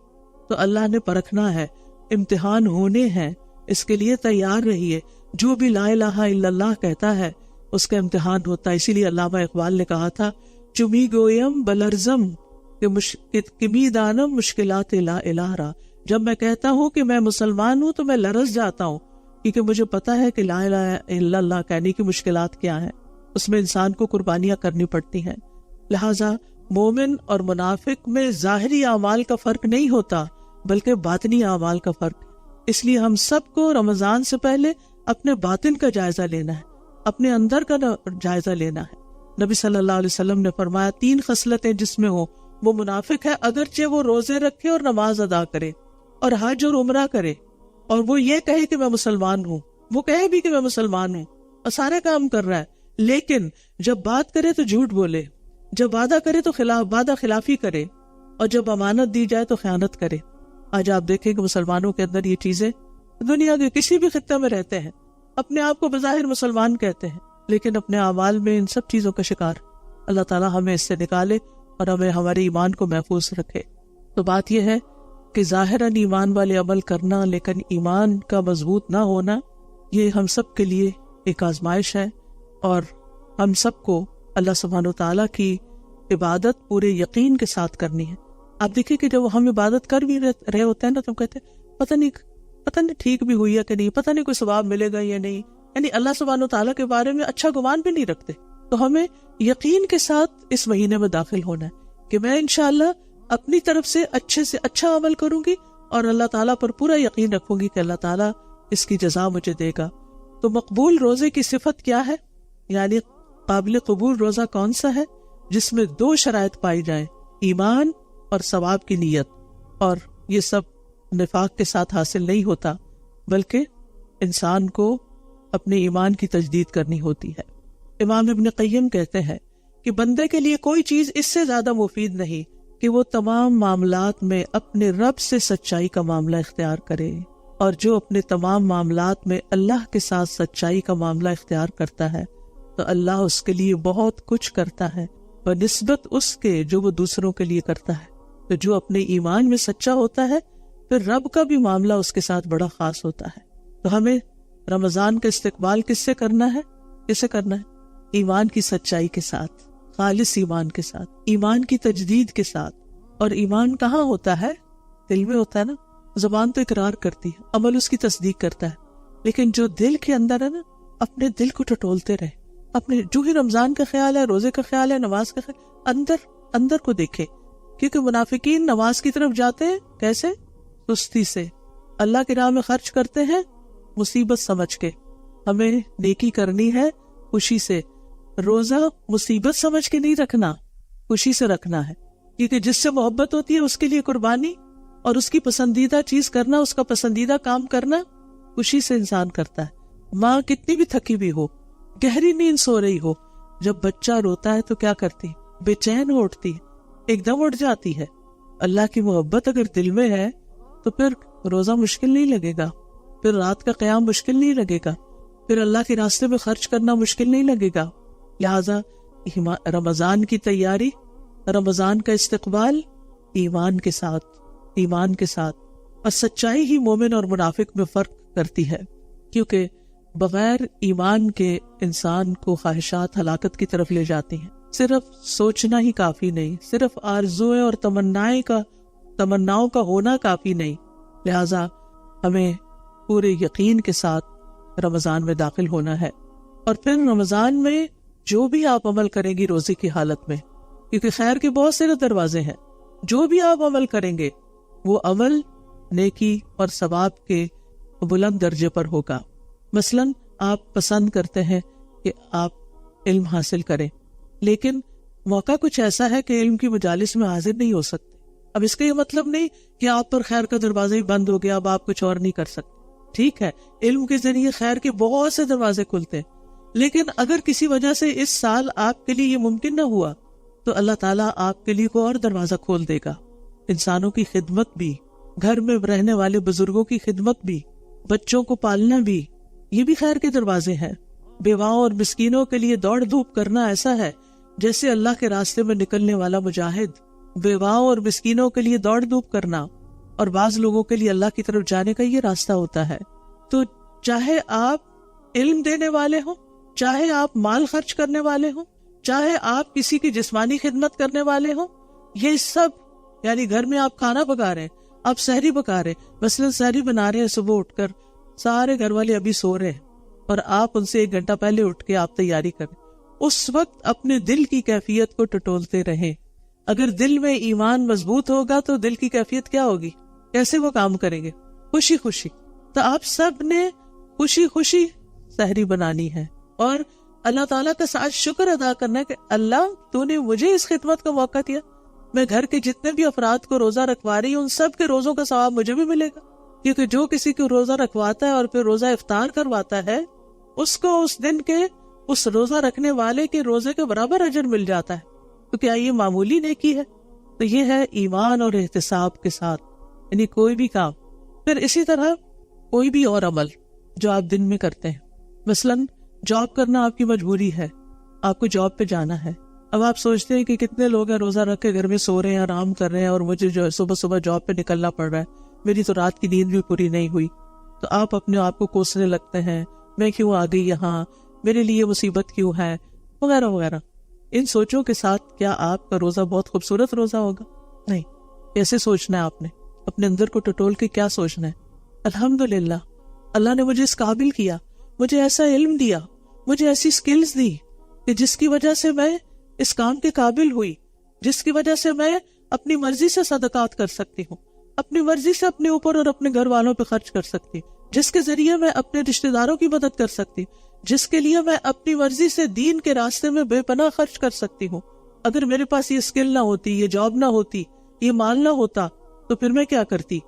تو اللہ نے پرکھنا ہے، امتحان ہونے ہیں، اس کے لیے تیار رہیے۔ جو بھی لا الہ الا اللہ کہتا ہے اس کا امتحان ہوتا ہے۔ اسی لیے علامہ اقبال نے کہا تھا، چمی گویم بلرزم کمی دانم مشکلات لا الہ را، جب میں کہتا ہوں کہ میں مسلمان ہوں تو میں لرز جاتا ہوں، کیونکہ مجھے پتا ہے کہ لا الہ الا اللہ کہنے کی مشکلات کیا ہیں، اس میں انسان کو قربانیاں کرنی پڑتی ہیں۔ لہٰذا مومن اور منافق میں ظاہری اعمال کا فرق نہیں ہوتا بلکہ باطنی اعمال کا فرق۔ اس لیے ہم سب کو رمضان سے پہلے اپنے باطن کا جائزہ لینا ہے، اپنے اندر کا جائزہ لینا ہے۔ نبی صلی اللہ علیہ وسلم نے فرمایا 3 خصلتیں جس میں ہو وہ منافق ہے، اگرچہ وہ روزے رکھے اور نماز ادا کرے اور حج اور عمرہ کرے، اور وہ یہ کہے کہ میں مسلمان ہوں، وہ کہے بھی کہ میں مسلمان ہوں اور سارے کام کر رہا ہے، لیکن جب بات کرے تو جھوٹ بولے، جب وعدہ کرے تو وعدہ خلافی کرے، اور جب امانت دی جائے تو خیانت کرے۔ آج آپ دیکھیں کہ مسلمانوں کے اندر یہ چیزیں، دنیا کے کسی بھی خطے میں رہتے ہیں، اپنے آپ کو بظاہر مسلمان کہتے ہیں لیکن اپنے اعمال میں ان سب چیزوں کا شکار۔ اللہ تعالیٰ ہمیں اس سے نکالے اور ہمیں ہمارے ایمان کو محفوظ رکھے۔ تو بات یہ ہے کہ ظاہراً ایمان والے عمل کرنا لیکن ایمان کا مضبوط نہ ہونا، یہ ہم سب کے لیے ایک آزمائش ہے، اور ہم سب کو اللہ سبحانہ وتعالیٰ کی عبادت پورے یقین کے ساتھ کرنی ہے۔ آپ دیکھیں کہ جب ہم عبادت کر بھی رہے ہوتے ہیں نا تو ہم کہتے ہیں پتہ نہیں ٹھیک بھی ہوئی ہے کہ نہیں، پتہ نہیں کوئی ثواب ملے گا یا نہیں، یعنی اللہ سبحانہ وتعالیٰ کے بارے میں اچھا گمان بھی نہیں رکھتے۔ تو ہمیں یقین کے ساتھ اس مہینے میں داخل ہونا ہے کہ میں انشاءاللہ اپنی طرف سے اچھے سے اچھا عمل کروں گی اور اللہ تعالیٰ پر پورا یقین رکھوں گی کہ اللہ تعالیٰ اس کی جزا مجھے دے گا۔ تو مقبول روزے کی صفت کیا ہے؟ یعنی قابل قبول روزہ کون سا ہے؟ جس میں 2 شرائط پائی جائیں، ایمان اور ثواب کی نیت، اور یہ سب نفاق کے ساتھ حاصل نہیں ہوتا بلکہ انسان کو اپنے ایمان کی تجدید کرنی ہوتی ہے۔ امام ابن قیم کہتے ہیں کہ بندے کے لیے کوئی چیز اس سے زیادہ مفید نہیں کہ وہ تمام معاملات میں اپنے رب سے سچائی کا معاملہ اختیار کرے، اور جو اپنے تمام معاملات میں اللہ کے ساتھ سچائی کا معاملہ اختیار کرتا ہے تو اللہ اس کے لیے بہت کچھ کرتا ہے بنسبت اس کے جو وہ دوسروں کے لیے کرتا ہے۔ تو جو اپنے ایمان میں سچا ہوتا ہے پھر رب کا بھی معاملہ اس کے ساتھ بڑا خاص ہوتا ہے۔ تو ہمیں رمضان کا استقبال کس سے کرنا ہے؟ کسے کرنا ہے؟ ایمان کی سچائی کے ساتھ، خالص ایمان کے ساتھ، ایمان کی تجدید کے ساتھ۔ اور ایمان کہاں ہوتا ہے؟ دل میں ہوتا ہے نا۔ زبان تو اقرار کرتی ہے، عمل اس کی تصدیق کرتا ہے، لیکن جو دل کے اندر ہے نا، اپنے دل کو ٹٹولتے رہے، اپنے جو ہی رمضان کا خیال ہے، روزے کا خیال ہے، نماز کا خیال، اندر کو دیکھے، کیونکہ منافقین نماز کی طرف جاتے ہیں کیسے؟ سستی سے، اللہ کی راہ میں خرچ کرتے ہیں مصیبت سمجھ کے۔ ہمیں نیکی کرنی ہے خوشی سے، روزہ مصیبت سمجھ کے نہیں رکھنا، خوشی سے رکھنا ہے، کیونکہ جس سے محبت ہوتی ہے اس کے لیے قربانی اور اس کی پسندیدہ چیز کرنا، اس کا پسندیدہ کام کرنا خوشی سے انسان کرتا ہے۔ ماں کتنی بھی تھکی بھی ہو، گہری نیند سو رہی ہو، جب بچہ روتا ہے تو کیا کرتی؟ بے چین اٹھتی ہے، ایک دم اٹھ جاتی ہے۔ اللہ کی محبت اگر دل میں ہے تو پھر روزہ مشکل نہیں لگے گا، پھر رات کا قیام مشکل نہیں لگے گا، پھر اللہ کے راستے میں خرچ کرنا مشکل نہیں لگے گا. لہٰذا رمضان کی تیاری، رمضان کا استقبال ایمان کے ساتھ اور سچائی ہی مومن اور منافق میں فرق کرتی ہے، کیونکہ بغیر ایمان کے انسان کو خواہشات ہلاکت کی طرف لے جاتی ہیں. صرف سوچنا ہی کافی نہیں، صرف آرزوئیں اور تمناؤں کا ہونا کافی نہیں. لہذا ہمیں پورے یقین کے ساتھ رمضان میں داخل ہونا ہے. اور پھر رمضان میں جو بھی آپ عمل کریں گی روزے کی حالت میں، کیونکہ خیر کے بہت سے دروازے ہیں، جو بھی آپ عمل کریں گے وہ عمل نیکی اور ثواب کے بلند درجے پر ہوگا. مثلاً آپ پسند کرتے ہیں کہ آپ علم حاصل کریں، لیکن موقع کچھ ایسا ہے کہ علم کی مجالس میں حاضر نہیں ہو سکتے. اب اس کا یہ مطلب نہیں کہ آپ پر خیر کا دروازہ ہی بند ہو گیا، اب آپ کچھ اور نہیں کر سکتے. ٹھیک ہے، علم کے ذریعے خیر کے بہت سے دروازے کھلتے ہیں، لیکن اگر کسی وجہ سے اس سال آپ کے لیے یہ ممکن نہ ہوا تو اللہ تعالیٰ آپ کے لیے کوئی اور دروازہ کھول دے گا. انسانوں کی خدمت بھی، گھر میں رہنے والے بزرگوں کی خدمت بھی، بچوں کو پالنا بھی، یہ بھی خیر کے دروازے ہیں. بیواؤں اور مسکینوں کے لیے دوڑ دھوپ کرنا ایسا ہے جیسے اللہ کے راستے میں نکلنے والا مجاہد. بیواؤں اور مسکینوں کے لیے دوڑ دھوپ کرنا اور بعض لوگوں کے لیے اللہ کی طرف جانے کا یہ راستہ ہوتا ہے. تو چاہے آپ علم دینے والے ہوں، چاہے آپ مال خرچ کرنے والے ہوں، چاہے آپ کسی کی جسمانی خدمت کرنے والے ہوں، یہ سب یعنی گھر میں آپ کھانا پکا رہے ہیں، آپ سحری پکا رہے ہیں، مثلا سحری بنا رہے ہیں، صبح اٹھ کر سارے گھر والے ابھی سو رہے ہیں اور آپ ان سے 1 گھنٹہ پہلے اٹھ کے آپ تیاری کریں. اس وقت اپنے دل کی کیفیت کو ٹٹولتے رہیں. اگر دل میں ایمان مضبوط ہوگا تو دل کی کیفیت کیا ہوگی؟ کیسے وہ کام کریں گے؟ خوشی خوشی. تو آپ سب نے خوشی خوشی سحری بنانی ہے اور اللہ تعالیٰ کا ساتھ شکر ادا کرنا ہے کہ اللہ تو نے مجھے اس خدمت کا موقع دیا. میں گھر کے جتنے بھی افراد کو روزہ رکھوا رہی ہوں ان سب کے روزوں کا ثواب مجھے بھی ملے گا، کیونکہ جو کسی کو روزہ رکھواتا ہے اور پھر روزہ افطار کرواتا ہے اس کو اس دن کے اس روزہ رکھنے والے کے روزے کے برابر اجر مل جاتا ہے. تو کیا یہ معمولی نیکی ہے؟ تو یہ ہے ایمان اور احتساب کے ساتھ، یعنی کوئی بھی کام. پھر اسی طرح کوئی بھی اور عمل جو آپ دن میں کرتے ہیں، مثلاً جاب کرنا آپ کی مجبوری ہے، آپ کو جاب پہ جانا ہے. اب آپ سوچتے ہیں کہ کتنے لوگ ہیں روزہ رکھ کے گھر میں سو رہے ہیں، آرام کر رہے ہیں، اور مجھے جو صبح صبح جاب پہ نکلنا پڑ رہا ہے، میری تو رات کی نیند بھی پوری نہیں ہوئی. تو آپ اپنے آپ کو کوسنے لگتے ہیں، میں کیوں آ گئی یہاں، میرے لیے مصیبت کیوں ہے، وغیرہ وغیرہ. ان سوچوں کے ساتھ کیا آپ کا روزہ بہت خوبصورت روزہ ہوگا؟ نہیں. کیسے سوچنا ہے آپ نے؟ اپنے اندر کو ٹٹول کے کیا سوچنا ہے؟ الحمدللہ اللہ نے مجھے اس قابل کیا، مجھے ایسا علم دیا، مجھے ایسی سکلز دی کہ جس کی وجہ سے میں اس کام کے قابل ہوئی، جس کی وجہ سے میں اپنی مرضی سے صدقات کر سکتی ہوں، اپنی مرضی سے اپنے اوپر اور اپنے گھر والوں پہ خرچ کر سکتی ہوں، جس کے ذریعے میں اپنے رشتہ داروں کی مدد کر سکتی ہوں، جس کے لیے میں اپنی مرضی سے دین کے راستے میں بے پناہ خرچ کر سکتی ہوں. اگر میرے پاس یہ اسکل نہ ہوتی، یہ جاب نہ ہوتی، یہ مال نہ ہوتا تو پھر میں کیا کرتی؟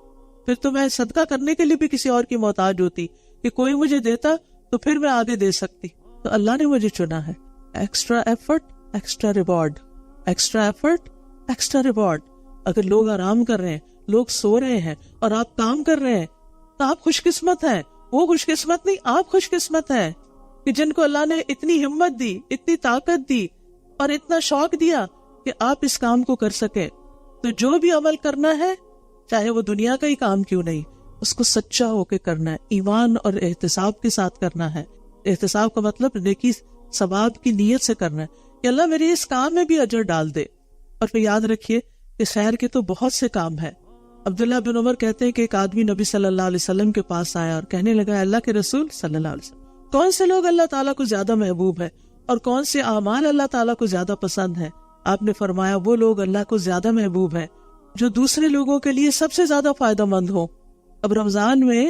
پھر تو میں صدقہ کرنے کے لیے بھی کسی اور کی محتاج ہوتی، کہ کوئی مجھے دیتا تو پھر میں آگے دے سکتی. تو اللہ نے مجھے چنا ہے. Extra effort extra reward, extra effort extra reward. اگر لوگ آرام کر رہے ہیں، لوگ سو رہے ہیں اور آپ کام کر رہے ہیں تو آپ خوش قسمت ہیں. وہ خوش قسمت نہیں، آپ خوش قسمت ہیں کہ جن کو اللہ نے اتنی ہمت دی، اتنی طاقت دی اور اتنا شوق دیا کہ آپ اس کام کو کر سکے. تو جو بھی عمل کرنا ہے، چاہے وہ دنیا کا ہی کام کیوں نہیں، اس کو سچا ہو کے کرنا ہے، ایمان اور احتساب کے ساتھ کرنا ہے. احتساب کا مطلب نیکی ثواب کی نیت سے کرنا ہے کہ اللہ میرے اس کام میں بھی اجر ڈال دے. اور پھر یاد رکھیے کہ خیر کے تو بہت سے کام ہیں. عبداللہ بن عمر کہتے ہیں کہ ایک آدمی نبی صلی اللہ علیہ وسلم کے پاس آیا اور کہنے لگا، اللہ کے رسول صلی اللہ علیہ وسلم، کون سے لوگ اللہ تعالیٰ کو زیادہ محبوب ہے اور کون سے اعمال اللہ تعالیٰ کو زیادہ پسند ہے؟ آپ نے فرمایا، وہ لوگ اللہ کو زیادہ محبوب ہیں جو دوسرے لوگوں کے لیے سب سے زیادہ فائدہ مند ہوں. اب رمضان میں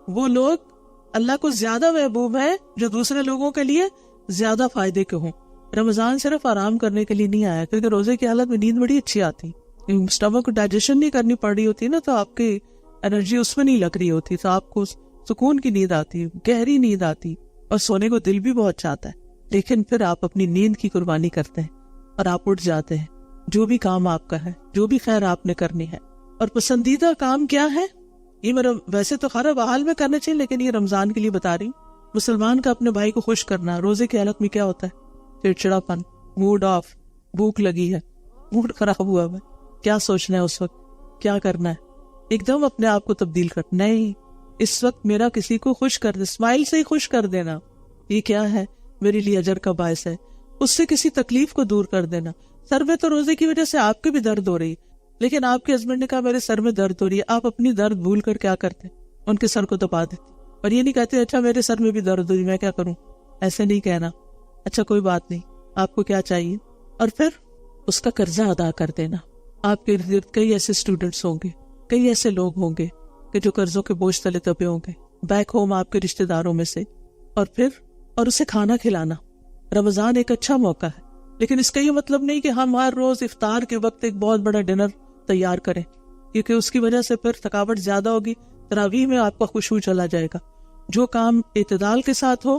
وہ لوگ اللہ کو زیادہ محبوب ہیں جو دوسرے لوگوں کے لیے زیادہ فائدے کے ہوں. رمضان صرف آرام کرنے کے لیے نہیں آیا، کیونکہ روزے کی حالت میں نیند بڑی اچھی آتی، اسٹمک کو ڈائجیشن نہیں کرنی پڑ رہی ہوتی نا، تو آپ کی انرجی اس میں نہیں لگ رہی ہوتی، تو آپ کو سکون کی نیند آتی، گہری نیند آتی، اور سونے کو دل بھی بہت چاہتا ہے. لیکن پھر آپ اپنی نیند کی قربانی کرتے ہیں اور آپ اٹھ جاتے ہیں. جو بھی کام آپ کا ہے، جو بھی خیر آپ نے کرنی ہے، اور پسندیدہ کام کیا ہے؟ یہ میرا ویسے تو ہر حال میں کرنا چاہیے، لیکن یہ رمضان کے لیے بتا رہی ہوں. مسلمان کا اپنے بھائی کو خوش کرنا. روزے کی حالت میں کیا ہوتا ہے؟ چڑچڑاپن، موڈ آف، بھوک لگی ہے، موڈ خراب ہوا ہے، کیا سوچنا ہے اس وقت، کیا کرنا ہے؟ ایک دم اپنے آپ کو تبدیل کر. نہیں، اس وقت میرا کسی کو خوش کر دے، اسمائل سے ہی خوش کر دینا، یہ کیا ہے؟ میرے لیے اجر کا باعث ہے. اس سے کسی تکلیف کو دور کر دینا. سر میں تو روزے کی وجہ سے آپ کے بھی درد ہو رہی ہے، لیکن آپ کے ہسبینڈ نے کہا میرے سر میں درد ہو رہی ہے، آپ اپنی درد بھول کر کیا کرتے؟ ان کے سر کو دبا دیتے. اور یہ نہیں کہتے اچھا میرے سر میں بھی درد ہو رہی میں کیا کروں. ایسے نہیں کہنا، اچھا کوئی بات نہیں، آپ کو کیا چاہیے، اور پھر اس کا قرضہ ادا کر دینا. آپ کے ارد گرد کئی ایسے اسٹوڈنٹس ہوں گے، کئی ایسے لوگ ہوں گے کہ جو قرضوں کے بوجھ تلے دبے ہوں گے بیک ہوم آپ کے رشتے داروں میں سے. اور اسے کھانا کھلانا. رمضان ایک اچھا موقع ہے، لیکن اس کا یہ مطلب نہیں کہ ہم ہر روز افطار کے وقت ایک بہت بڑا ڈنر تیار کریں، کیونکہ اس کی وجہ سے پھر تھکاوٹ زیادہ ہوگی، تراویح میں آپ کا خشوع چلا جائے گا. جو کام اعتدال کے ساتھ ہو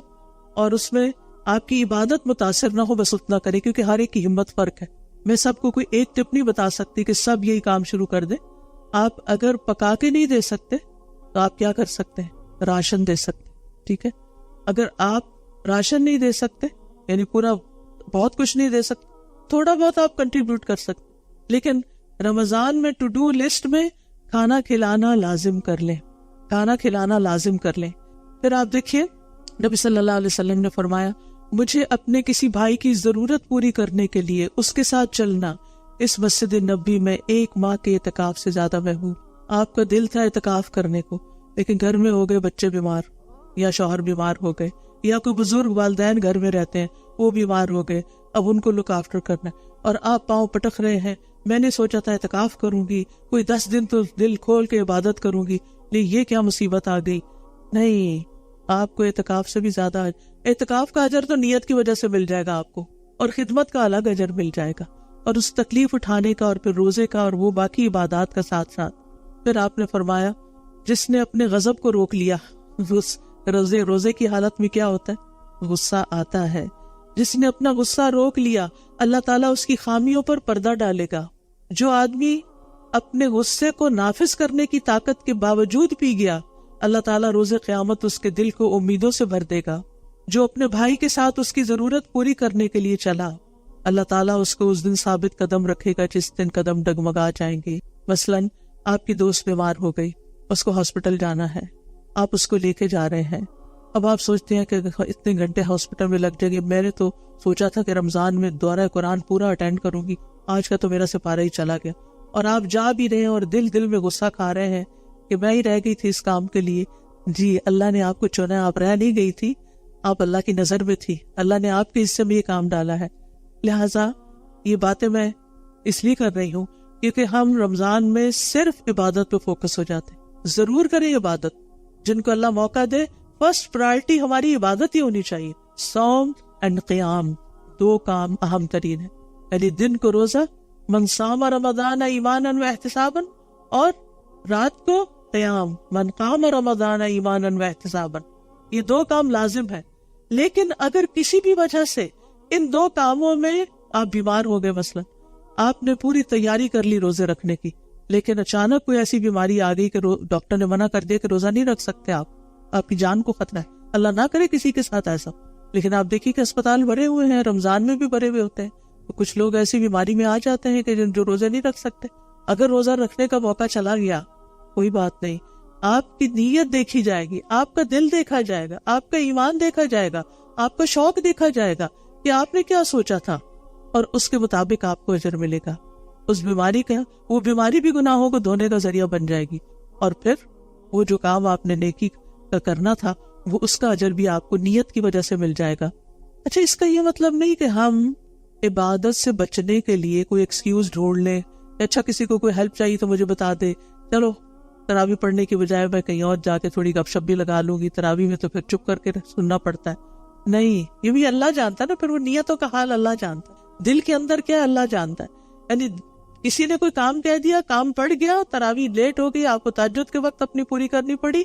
اور اس میں آپ کی عبادت متاثر نہ ہو، بس اتنا کریں، کیونکہ ہر ایک کی ہمت فرق ہے. میں سب کو کوئی ایک ٹپ نہیں بتا سکتی کہ سب یہی کام شروع کر دیں. آپ اگر پکا کے نہیں دے سکتے تو آپ کیا کر سکتے ہیں؟ راشن دے سکتے. ٹھیک ہے، اگر آپ راشن نہیں دے سکتے، یعنی پورا بہت کچھ نہیں دے سکتے، تھوڑا بہت آپ کنٹریبیوٹ کر سکتے. لیکن رمضان میں ٹو ڈو لسٹ میں کھانا کھلانا لازم کر لیں، کھانا کھلانا لازم کر لیں. پھر آپ دیکھیے نبی صلی اللہ علیہ وسلم نے فرمایا مجھے اپنے کسی بھائی کی ضرورت پوری کرنے کے لیے اس کے ساتھ چلنا اس مسجد نبی میں 1 ماہ کے اعتکاف سے زیادہ محبوب. آپ کا دل تھا اعتکاف کرنے کو، لیکن گھر میں ہو گئے بچے بیمار، یا شوہر بیمار ہو گئے، یا کوئی بزرگ والدین گھر میں رہتے ہیں وہ بیمار ہو گئے، اب ان کو لک آفٹر کرنا ہے، اور آپ پاؤں پٹک رہے ہیں. میں نے سوچا تھا اعتکاف کروں گی، کوئی 10 دن تو دل کھول کے عبادت کروں گی، لیکن یہ کیا مصیبت آ گئی. نہیں، آپ کو اعتکاف سے بھی زیادہ اعتکاف کا اجر تو نیت کی وجہ سے مل جائے گا آپ کو، اور خدمت کا الگ اجر مل جائے گا، اور اس تکلیف اٹھانے کا، اور پھر روزے کا، اور وہ باقی عبادات کا ساتھ ساتھ. پھر آپ نے فرمایا جس نے اپنے غضب کو روک لیا، روزے کی حالت میں کیا ہوتا ہے؟ غصہ آتا ہے. جس نے اپنا غصہ روک لیا اللہ تعالیٰ اس کی خامیوں پر پردہ ڈالے گا. جو آدمی اپنے غصے کو نافذ کرنے کی طاقت کے باوجود پی گیا، اللہ تعالیٰ روز قیامت اس کے دل کو امیدوں سے بھر دے گا. جو اپنے بھائی کے ساتھ اس کی ضرورت پوری کرنے کے لیے چلا، اللہ تعالیٰ اس کو اس دن ثابت قدم رکھے گا جس دن قدم ڈگمگا جائیں گے. مثلاً آپ کی دوست بیمار ہو گئی، اس کو ہاسپٹل جانا ہے، آپ اس کو لے کے جا رہے ہیں. اب آپ سوچتے ہیں کہ اتنے گھنٹے ہاسپٹل میں لگ جائیں گے، میں نے تو سوچا تھا کہ رمضان میں دورہ قرآن پورا اٹینڈ کروں گی، آج کا تو میرا سپارہ ہی چلا گیا. اور آپ جا بھی رہے ہیں اور دل میں غصہ کھا رہے ہیں کہ میں ہی رہ گئی تھی اس کام کے لیے. جی، اللہ نے آپ کو چنا، آپ رہ نہیں گئی تھی، آپ اللہ کی نظر میں تھی، اللہ نے آپ کے حصے میں یہ کام ڈالا ہے. لہٰذا یہ باتیں میں اس لیے کر رہی ہوں کیونکہ ہم رمضان میں صرف عبادت پہ فوکس ہو جاتے ہیں. ضرور کریں عبادت، جن کو اللہ موقع دے، فرسٹ پرائرٹی ہماری عبادت ہی ہونی چاہیے. صوم اینڈ قیام 2 کام اہم ترین ہے. یعنی دن کو روزہ، من صام رمضان ایمانا و احتسابا، اور رات کو قیام، من قام رمضان ایمانا و احتسابا. یہ 2 کام لازم ہے. لیکن اگر کسی بھی وجہ سے ان 2 کاموں میں آپ بیمار ہو گئے، مثلا آپ نے پوری تیاری کر لی روزے رکھنے کی، لیکن اچانک کوئی ایسی بیماری آ گئی کہ ڈاکٹر نے منع کر دیا کہ روزہ نہیں رکھ سکتے آپ کی جان کو خطرہ ہے. اللہ نہ کرے کسی کے ساتھ ایسا، لیکن آپ دیکھیے کہ اسپتال بھرے ہوئے ہیں، رمضان میں بھی بھرے ہوئے ہوتے ہیں. تو کچھ لوگ ایسی بیماری میں آ جاتے ہیں کہ جو روزے نہیں رکھ سکتے. اگر روزہ رکھنے کا موقع چلا گیا، کوئی بات نہیں، آپ کی نیت دیکھی جائے گی، آپ کا دل دیکھا جائے گا، آپ کا ایمان دیکھا جائے گا، آپ کا شوق دیکھا جائے گا کہ آپ نے کیا سوچا تھا، اور اس کے مطابق آپ کو اجر ملے گا. اس بیماری کا، وہ بیماری بھی گناہوں کو دھونے کا ذریعہ بن جائے گی، اور پھر وہ جو کام آپ نے نیکی کا کرنا تھا وہ اس کا اجر بھی آپ کو نیت کی وجہ سے مل جائے گا. اچھا، اس کا یہ مطلب نہیں کہ ہم عبادت سے بچنے کے لیے کوئی ایکسکیوز ڈھونڈ لیں. اچھا، کسی کو کوئی ہیلپ چاہیے تو مجھے بتا دے، چلو تراویح پڑھنے کی بجائے میں کہیں اور جا کے تھوڑی گپ شپ بھی لگا لوں گی. تراویح میں تو پھر چپ کر کے سننا پڑتا ہے. نہیں، یہ بھی اللہ جانتا ہے نا، پھر وہ نیتوں کا حال اللہ جانتا ہے، دل کے اندر کیا اللہ جانتا ہے. یعنی کسی نے کوئی کام کہہ دیا، کام پڑ گیا، تراویح لیٹ ہو گئی، آپ کو تہجد کے وقت اپنی پوری کرنی پڑی،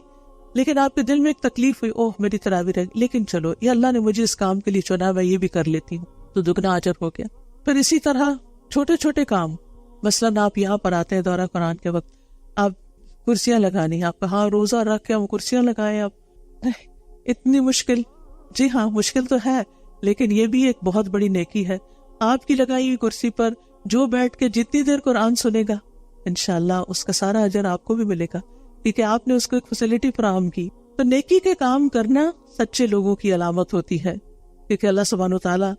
لیکن آپ کے دل میں ایک تکلیف ہوئی، اوہ میری تراویح رہ گئی، لیکن چلو یہ اللہ نے مجھے اس کام کے لیے چنا، میں یہ بھی کر لیتی ہوں، تو دگنا اجر ہو گیا. پھر اسی طرح چھوٹے چھوٹے کام، مثلاً آپ یہاں پر آتے ہیں دورہ قرآن کے وقت، آپ کرسیاں لگانی. آپ کہاں روزہ رکھ کے ہم کرسیاں لگائیں؟ اب اتنی مشکل؟ جی ہاں مشکل تو ہے، لیکن یہ بھی ایک بہت بڑی نیکی ہے. آپ کی لگائی ہوئی کرسی پر جو بیٹھ کے جتنی دیر قرآن سنے گا انشاءاللہ اس کا سارا اجر آپ کو بھی ملے گا، کیونکہ آپ نے اس کو ایک فیسلٹی فراہم کی. تو نیکی کے کام کرنا سچے لوگوں کی علامت ہوتی ہے، کیونکہ اللہ سبحانہ وتعالیٰ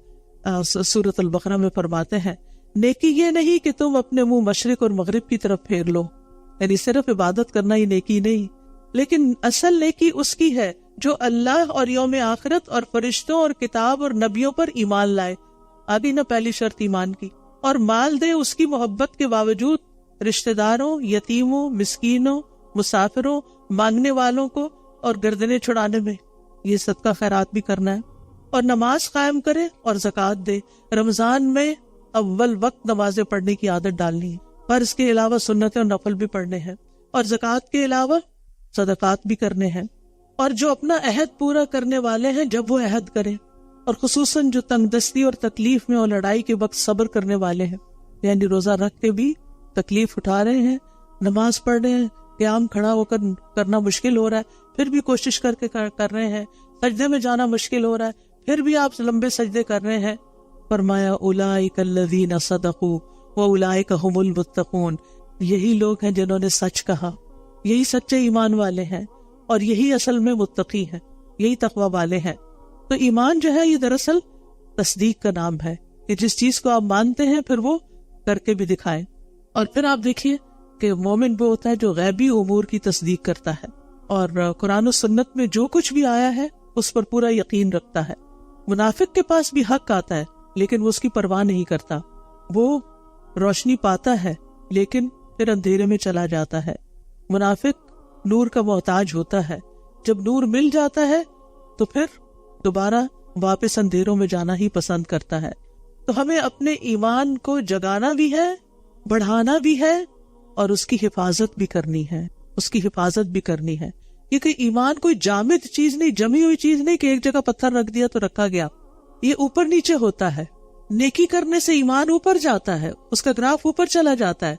سورۃ البقرہ میں فرماتے ہیں نیکی یہ نہیں کہ تم اپنے منہ مشرق اور مغرب کی طرف پھیر لو، یعنی صرف عبادت کرنا ہی نیکی نہیں، لیکن اصل نیکی اس کی ہے جو اللہ اور یوم آخرت اور فرشتوں اور کتاب اور نبیوں پر ایمان لائے. آگے نہ پہلی شرط ایمان کی، اور مال دے اس کی محبت کے باوجود رشتہ داروں، یتیموں، مسکینوں، مسافروں، مانگنے والوں کو اور گردنیں چھڑانے میں. یہ صدقہ خیرات بھی کرنا ہے، اور نماز قائم کرے اور زکوٰۃ دے. رمضان میں اول وقت نمازیں پڑھنے کی عادت ڈالنی ہے، فرض کے علاوہ سنتیں اور نفل بھی پڑھنے ہیں، اور زکوٰۃ کے علاوہ صدقات بھی کرنے ہیں. اور جو اپنا عہد پورا کرنے والے ہیں جب وہ عہد کریں، اور خصوصاً جو تنگ دستی اور تکلیف میں اور لڑائی کے وقت صبر کرنے والے ہیں، یعنی روزہ رکھ کے بھی تکلیف اٹھا رہے ہیں، نماز پڑھ رہے ہیں، قیام کھڑا ہو کر کرنا مشکل ہو رہا ہے پھر بھی کوشش کر کے کر رہے ہیں، سجدے میں جانا مشکل ہو رہا ہے پھر بھی آپ لمبے سجدے کر رہے ہیں. فرمایا اولئک الذین صدقوا واولئک هم المتقون، یہی لوگ ہیں جنہوں نے سچ کہا، یہی سچے ایمان والے ہیں، اور یہی اصل میں متقی ہیں، یہی تقوی والے ہیں. تو ایمان جو ہے یہ دراصل تصدیق کا نام ہے کہ جس چیز کو آپ مانتے ہیں پھر وہ کر کے بھی دکھائیں. اور پھر آپ دیکھیے کہ مومن وہ ہوتا ہے جو غیبی امور کی تصدیق کرتا ہے، اور قرآن و سنت میں جو کچھ بھی آیا ہے اس پر پورا یقین رکھتا ہے. منافق کے پاس بھی حق آتا ہے لیکن وہ اس کی پرواہ نہیں کرتا، وہ روشنی پاتا ہے لیکن پھر اندھیرے میں چلا جاتا ہے. منافق نور کا محتاج ہوتا ہے، جب نور مل جاتا ہے تو پھر دوبارہ واپس اندھیروں میں جانا ہی پسند کرتا ہے. تو ہمیں اپنے ایمان کو جگانا بھی ہے، بڑھانا بھی ہے، اور اس کی حفاظت بھی کرنی ہے، اس کی حفاظت بھی کرنی ہے. کیونکہ ایمان کوئی جامد چیز نہیں، جمی ہوئی چیز نہیں کہ ایک جگہ پتھر رکھ دیا تو رکھا گیا. یہ اوپر نیچے ہوتا ہے. نیکی کرنے سے ایمان اوپر جاتا ہے، اس کا گراف اوپر چلا جاتا ہے،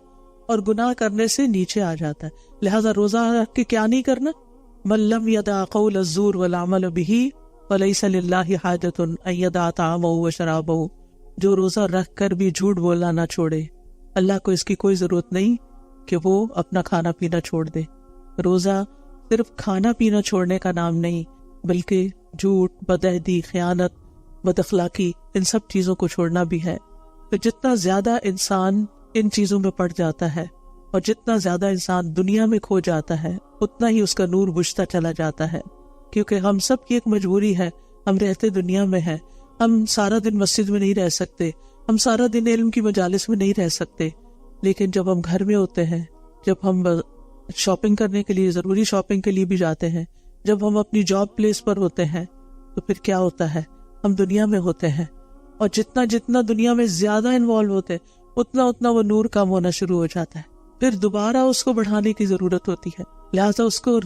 اور گناہ کرنے سے نیچے آ جاتا ہے. لہذا روزہ رکھ کے کیا نہیں کرنا؟ من لم یدع قول الزور والعمل به فلیس للہ حاجۃ ان یدع طعامہ وشرابہ. جو روزہ رکھ کر بھی جھوٹ بولنا نہ چھوڑے، اللہ کو اس کی کوئی ضرورت نہیں کہ وہ اپنا کھانا پینا چھوڑ دے. روزہ صرف کھانا پینا چھوڑنے کا نام نہیں، بلکہ جھوٹ، بدعہدی، خیانت، بد اخلاقی، ان سب چیزوں کو چھوڑنا بھی ہے. تو جتنا زیادہ انسان ان چیزوں میں پڑ جاتا ہے اور جتنا زیادہ انسان دنیا میں کھو جاتا ہے اتنا ہی اس کا نور بجھتا چلا جاتا ہے. کیونکہ ہم سب کی ایک مجبوری ہے، ہم رہتے دنیا میں ہیں، ہم سارا دن مسجد میں نہیں رہ سکتے، ہم سارا دن علم کی مجالس میں نہیں رہ سکتے، لیکن جب ہم گھر میں ہوتے ہیں، جب ہم شاپنگ کرنے کے لیے، ضروری شاپنگ کے لیے بھی جاتے ہیں، جب ہم اپنی جاب پلیس پر ہوتے ہیں، تو پھر کیا ہوتا ہے؟ ہم دنیا میں ہوتے ہیں، اور جتنا جتنا دنیا میں زیادہ انوالو ہوتے اتنا اتنا وہ نور کم ہونا شروع ہو جاتا ہے. پھر دوبارہ اس کو بڑھانے کی ضرورت ہوتی ہے. لہٰذا اس کو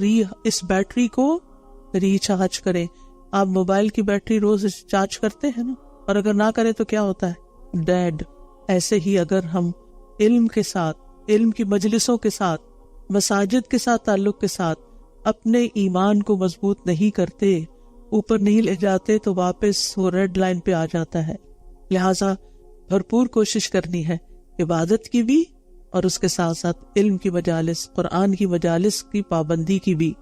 اس بیٹری کو ریچارج کریں. آپ موبائل کی بیٹری روز چارج کرتے ہیں نا، اور اگر نہ کریں تو کیا ہوتا ہے؟ ڈیڈ. ایسے ہی اگر ہم علم کے ساتھ، علم کی مجلسوں کے ساتھ، مساجد کے ساتھ تعلق کے ساتھ اپنے ایمان کو مضبوط نہیں کرتے، اوپر نہیں لے جاتے، تو واپس وہ ریڈ لائن پہ آ جاتا ہے. لہٰذا بھرپور کوشش کرنی ہے عبادت کی بھی، اور اس کے ساتھ ساتھ علم کی مجالس، قرآن کی مجالس کی پابندی کی بھی،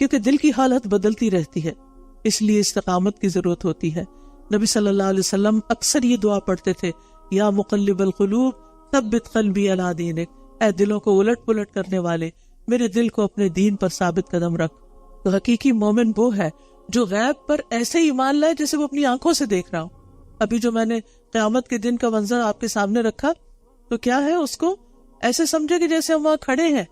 کیونکہ دل کی حالت بدلتی رہتی ہے، اس لیے استقامت کی ضرورت ہوتی ہے. نبی صلی اللہ علیہ وسلم اکثر یہ دعا پڑھتے تھے، یا مقلب القلوب ثبت قلبی علی دینک، اے دلوں کو الٹ پلٹ کرنے والے، میرے دل کو اپنے دین پر ثابت قدم رکھ. تو حقیقی مومن وہ ہے جو غیب پر ایسے ایمان لائے جیسے وہ اپنی آنکھوں سے دیکھ رہا ہوں. ابھی جو میں نے قیامت کے دن کا منظر آپ کے سامنے رکھا، تو کیا ہے؟ اس کو ایسے سمجھے کہ جیسے ہم وہاں کھڑے ہیں،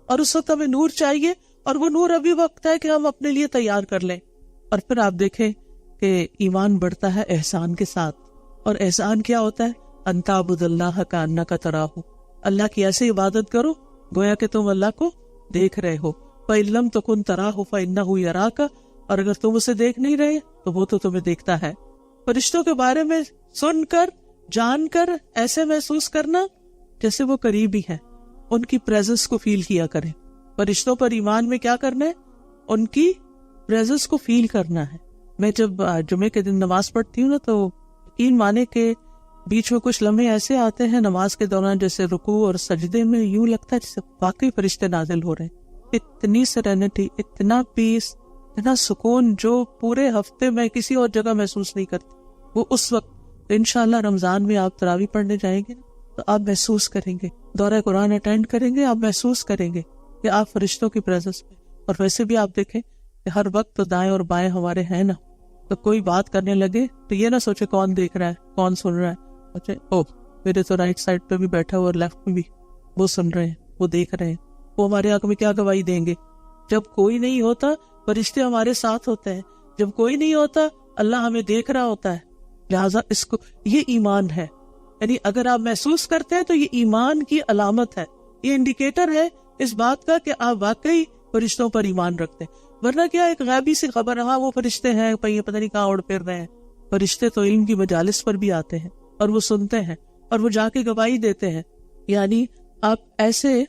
اور اس وقت ہمیں نور چاہیے، اور وہ نور ابھی وقت ہے کہ ہم اپنے لیے تیار کر لیں. اور پھر آپ دیکھیں کہ ایمان بڑھتا ہے احسان کے ساتھ. اور احسان کیا ہوتا ہے؟ ان تعبد اللہ کأنک تراہ، اللہ کی ایسے عبادت کرو گویا کہ تم اللہ کو دیکھ رہے ہو. فإن لم تکن تراہ فإنہ یراک، اور اگر تم اسے دیکھ نہیں رہے تو وہ تو تمہیں دیکھتا ہے. فرشتوں کے بارے میں سن کر، جان کر ایسے محسوس کرنا جیسے وہ قریب ہی ہیں، ان کی پریزنس کو فیل کیا کریں. فرشتوں پر ایمان میں کیا کرنا ہے؟ ان کی پریزنس کو فیل کرنا ہے. میں جب جمعے کے دن نماز پڑھتی ہوں نا تو یقین مانے کہ بیچ میں کچھ لمحے ایسے آتے ہیں نماز کے دوران جیسے رکوع اور سجدے میں یوں لگتا ہے جیسے واقعی فرشتے نازل ہو رہے ہیں. اتنی سرینٹی، اتنا پیس، اتنا سکون جو پورے ہفتے میں کسی اور جگہ محسوس نہیں کرتی. وہ اس وقت انشاءاللہ رمضان میں آپ تراویح پڑھنے جائیں گے تو آپ محسوس کریں گے، دورہ قرآن اٹینڈ کریں گے، آپ محسوس کریں گے کہ آپ فرشتوں کی پریزنس میں. اور ویسے بھی آپ دیکھیں کہ ہر وقت تو دائیں اور بائیں ہمارے ہیں نا، تو کوئی بات کرنے لگے تو یہ نہ سوچے کون دیکھ رہا ہے، کون سن رہا ہے. اچھا میرے تو رائٹ سائڈ پہ بھی بیٹھا ہوا اور لیفٹ میں بھی وہ سن رہے ہیں، وہ دیکھ رہے ہیں، وہ ہمارے حق میں کیا گواہی دیں گے. جب کوئی نہیں ہوتا فرشتے ہمارے ساتھ ہوتے ہیں، جب کوئی نہیں ہوتا اللہ ہمیں دیکھ رہا ہوتا ہے. لہٰذا اس کو یہ ایمان ہے. یعنی اگر آپ محسوس کرتے ہیں تو یہ ایمان کی علامت ہے، یہ انڈیکیٹر ہے اس بات کا کہ آپ واقعی فرشتوں پر ایمان رکھتے ہیں. ورنہ کیا ایک غیبی سی خبر، ہاں وہ فرشتے ہیں پتہ نہیں کہاں اڑ پھر رہے ہیں. فرشتے تو علم کی مجالس پر بھی آتے ہیں اور وہ سنتے ہیں اور وہ جا کے گواہی دیتے ہیں. یعنی آپ ایسے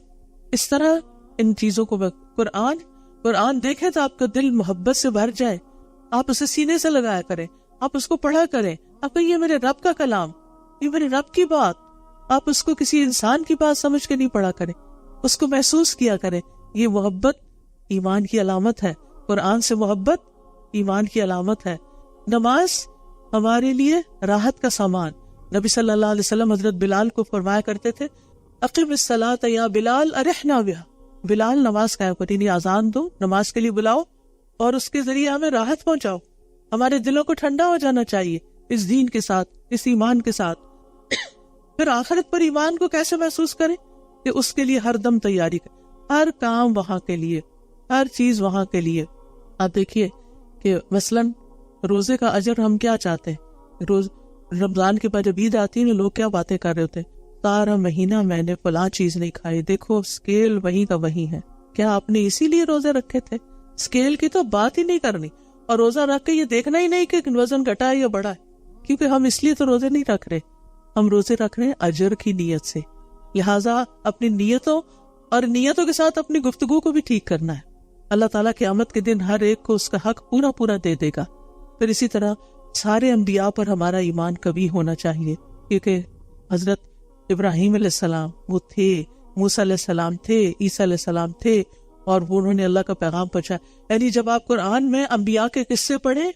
اس طرح ان چیزوں کو قرآن دیکھیں تو آپ کا دل محبت سے بھر جائے. آپ اسے سینے سے لگایا کریں، آپ اس کو پڑھا کریں، آپ کہیں یہ میرے رب کا کلام، یہ میرے رب کی بات. آپ اس کو کسی انسان کی بات سمجھ کے نہیں پڑھا کریں، اس کو محسوس کیا کریں. یہ محبت ایمان کی علامت ہے. قرآن سے محبت ایمان کی علامت ہے. نماز ہمارے لیے راحت کا سامان. نبی صلی اللہ علیہ وسلم حضرت بلال کو فرمایا کرتے تھے اقم الصلاۃ یا بلال ارحنا بہا. بلال نماز قائم کرو، یعنی اذان دو، نماز کے لیے بلاؤ اور اس کے ذریعے ہمیں راحت پہنچاؤ. ہمارے دلوں کو ٹھنڈا ہو جانا چاہیے اس دین کے ساتھ، اس ایمان کے ساتھ. پھر آخرت پر ایمان کو کیسے محسوس کریں کہ اس کے لیے ہر دم تیاری کریں، ہر کام وہاں کے لیے، ہر چیز وہاں کے لیے. آپ دیکھیے کہ مثلاً روزے کا اجر ہم کیا چاہتے ہیں. رمضان کے بعد جب عید آتی ہے نا، لوگ کیا باتیں کر رہے ہوتے ہیں، سارا مہینہ میں نے فلاں چیز نہیں کھائی، دیکھو سکیل وہی کا وہی ہے. کیا آپ نے اسی لیے روزے رکھے تھے؟ سکیل کی تو بات ہی نہیں کرنی، اور روزہ رکھ کے یہ دیکھنا ہی نہیں کہ وزن گھٹا ہے یا بڑھا ہے، کیونکہ ہم اس لیے تو روزے نہیں رکھ رہے. ہم روزے رکھ رہے ہیں اجر کی نیت سے. لہٰذا اپنی نیتوں کے ساتھ اپنی گفتگو کو بھی ٹھیک کرنا ہے. اللہ تعالیٰ قیامت کے دن ہر ایک کو اس کا حق پورا پورا دے دے گا. پھر اسی طرح سارے انبیاء پر ہمارا ایمان کبھی ہونا چاہیے، کیونکہ حضرت ابراہیم علیہ السلام وہ تھے، موسیٰ علیہ السلام تھے، عیسیٰ علیہ السلام تھے، اور انہوں نے اللہ کا پیغام پہنچایا. یعنی جب آپ قرآن میں انبیاء کے قصے پڑھیں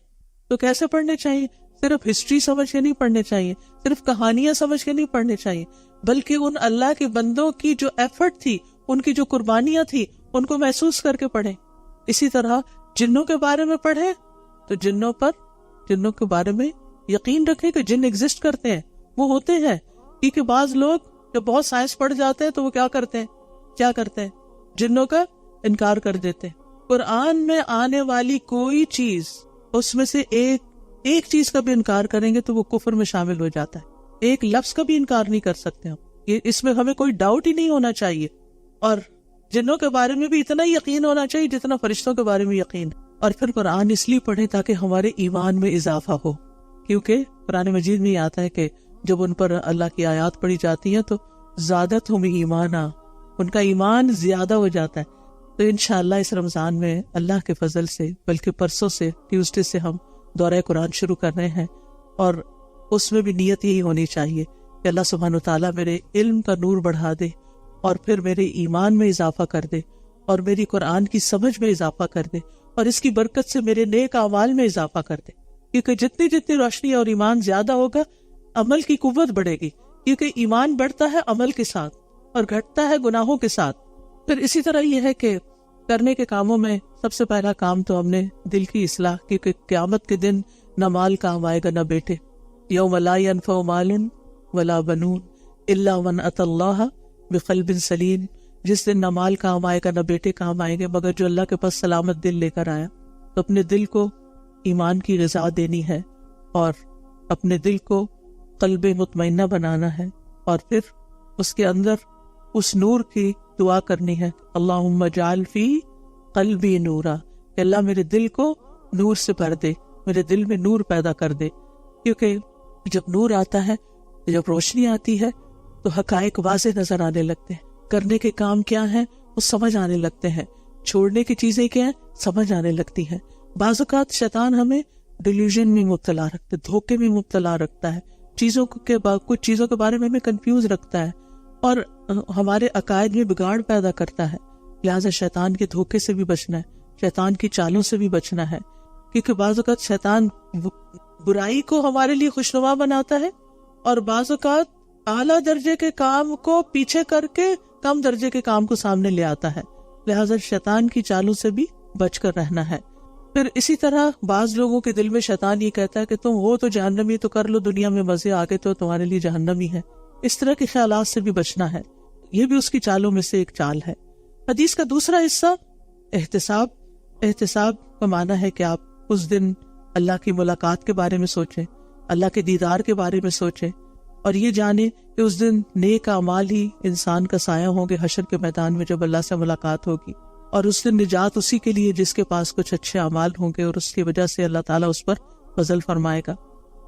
تو کیسے پڑھنے چاہیے؟ صرف ہسٹری سمجھ کے نہیں پڑھنے چاہیے، صرف کہانیاں سمجھ کے نہیں پڑھنے چاہیے، بلکہ ان اللہ کے بندوں کی جو ایفرٹ تھی، ان کی جو قربانیاں تھی، ان کو محسوس کر کے پڑھیں. اسی طرح جنوں کے بارے میں پڑھیں تو جنوں کے بارے میں یقین رکھیں کہ جن ایگزسٹ کرتے ہیں، وہ ہوتے ہیں. کیونکہ بعض لوگ جب بہت سائنس پڑھ جاتے ہیں تو وہ کیا کرتے ہیں جنوں کا انکار کر دیتے ہیں. قرآن میں آنے والی کوئی چیز، اس میں سے ایک چیز کا بھی انکار کریں گے تو وہ کفر میں شامل ہو جاتا ہے. ایک لفظ کا بھی انکار نہیں کر سکتے ہم. یہ اس میں ہمیں کوئی ڈاؤٹ ہی نہیں ہونا چاہیے. اور جنوں کے بارے میں بھی اتنا ہی یقین ہونا چاہیے جتنا فرشتوں کے بارے میں یقین. اور پھر قرآن اس لیے پڑھیں تاکہ ہمارے ایمان میں اضافہ ہو، کیونکہ قرآن مجید میں یہ آتا ہے کہ جب ان پر اللہ کی آیات پڑھی جاتی ہیں تو زادتہم ایمانا، ان کا ایمان زیادہ ہو جاتا ہے. تو انشاءاللہ اس رمضان میں اللہ کے فضل سے، بلکہ پرسوں سے ٹیوزڈے سے ہم دورہ قرآن شروع کر رہے ہیں، اور اس میں بھی نیت یہی ہونی چاہیے کہ اللہ سبحانہ وتعالیٰ میرے علم کا نور بڑھا دے، اور پھر میرے ایمان میں اضافہ کر دے، اور میری قرآن کی سمجھ میں اضافہ کر دے، اور اس کی برکت سے میرے نیک اعمال میں اضافہ کر دے. کیونکہ جتنی روشنی اور ایمان زیادہ ہوگا، عمل کی قوت بڑھے گی، کیونکہ ایمان بڑھتا ہے عمل کے ساتھ اور گھٹتا ہے گناہوں کے ساتھ. پھر اسی طرح یہ ہے کہ کرنے کے کاموں میں سب سے پہلا کام تو ہم نے دل کی اصلاح، کیونکہ قیامت کے دن نہ مال کام آئے گا نہ بیٹے. یوم لا ینفع مال ولا بنون الا من اتى اللہ بقلب سلیم. جس دن نہ مال کام آئے گا نہ بیٹے کام آئیں گے مگر جو اللہ کے پاس سلامت دل لے کر آیا. تو اپنے دل کو ایمان کی غذا دینی ہے، اور اپنے دل کو قلب مطمئنہ بنانا ہے، اور پھر اس کے اندر اس نور کی دعا کرنی ہے. اللہم اجعل فی قلبی نورا، کہ اللہ میرے دل کو نور سے بھر دے، میرے دل میں نور پیدا کر دے. کیونکہ جب نور آتا ہے، جب روشنی آتی ہے تو حقائق واضح نظر آنے لگتے ہیں. کرنے کے کام کیا ہیں وہ سمجھ آنے لگتے ہیں. چھوڑنے کی چیزیں کیا ہیں سمجھ آنے لگتی ہیں. بعض اوقات شیطان ہمیں ڈیلیوژن میں مبتلا رکھتا ہے, دھوکے میں مبتلا رکھتا ہے, کچھ چیزوں کے بارے میں ہمیں کنفیوز رکھتا ہے اور ہمارے عقائد میں بگاڑ پیدا کرتا ہے. لہٰذا شیطان کے دھوکے سے بھی بچنا ہے, شیطان کی چالوں سے بھی بچنا ہے, کیونکہ بعض اوقات شیطان برائی کو ہمارے لیے خوشنما بناتا ہے اور بعض اوقات اعلیٰ درجے کے کام کو پیچھے کر کے کم درجے کے کام کو سامنے لے آتا ہے. لہٰذا شیطان کی چالوں سے بھی بچ کر رہنا ہے. پھر اسی طرح بعض لوگوں کے دل میں شیطان یہ کہتا ہے کہ تم ہو تو جہنمی, تو کر لو دنیا میں مزے, آگے تو تمہارے لیے جہنمی ہے. اس طرح کے خیالات سے بھی بچنا ہے, یہ بھی اس کی چالوں میں سے ایک چال ہے. حدیث کا دوسرا حصہ احتساب. احتساب کا معنی ہے کہ آپ اس دن اللہ کی ملاقات کے بارے میں سوچیں, اللہ کے دیدار کے بارے میں سوچیں اور یہ جانیں کہ اس دن نیک اعمال ہی انسان کا سایہ ہوں گے حشر کے میدان میں جب اللہ سے ملاقات ہوگی, اور اس دن نجات اسی کے لیے جس کے پاس کچھ اچھے اعمال ہوں گے اور اس کی وجہ سے اللہ تعالیٰ اس پر فضل فرمائے گا.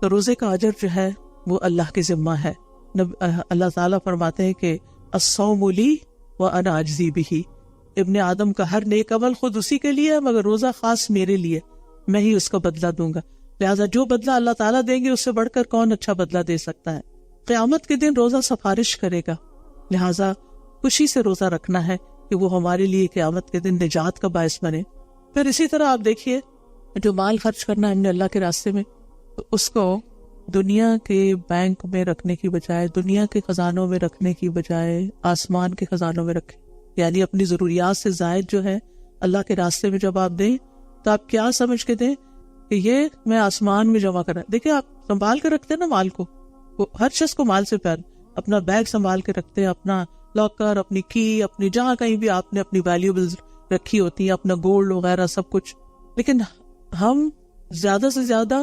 تو روزے کا اجر جو ہے وہ اللہ کے ذمہ ہے. اللہ تعالیٰ فرماتے ہیں کہ الصوم لی وانا اجزی بہ, ابن آدم کا ہر نیک عمل خود اسی کے لیے ہے مگر روزہ خاص میرے لیے, میں ہی اس کا بدلہ دوں گا. لہٰذا جو بدلہ اللہ تعالیٰ دیں گے اس سے بڑھ کر کون اچھا بدلہ دے سکتا ہے. قیامت کے دن روزہ سفارش کرے گا, لہٰذا خوشی سے روزہ رکھنا ہے کہ وہ ہمارے لیے قیامت کے دن نجات کا باعث بنے. پھر اسی طرح آپ دیکھیے جو مال خرچ کرنا ہے ہم نے اللہ کے راستے میں, تو اس کو دنیا کے بینک میں رکھنے کی بجائے, دنیا کے خزانوں میں رکھنے کی بجائے آسمان کے خزانوں میں رکھیں. یعنی اپنی ضروریات سے زائد جو ہے اللہ کے راستے میں جب آپ دیں تو آپ کیا سمجھ کے دیں کہ یہ میں آسمان میں جمع کرا. دیکھیں آپ سنبھال کے رکھتے ہیں نا مال کو, ہر شخص کو مال سے پیار, اپنا بیگ سنبھال کے رکھتے ہیں, اپنا لاکر, اپنی کی, اپنی جہاں کہیں بھی آپ نے اپنی ویلیوبلز رکھی ہوتی ہیں, اپنا گولڈ وغیرہ سب کچھ. لیکن ہم زیادہ سے زیادہ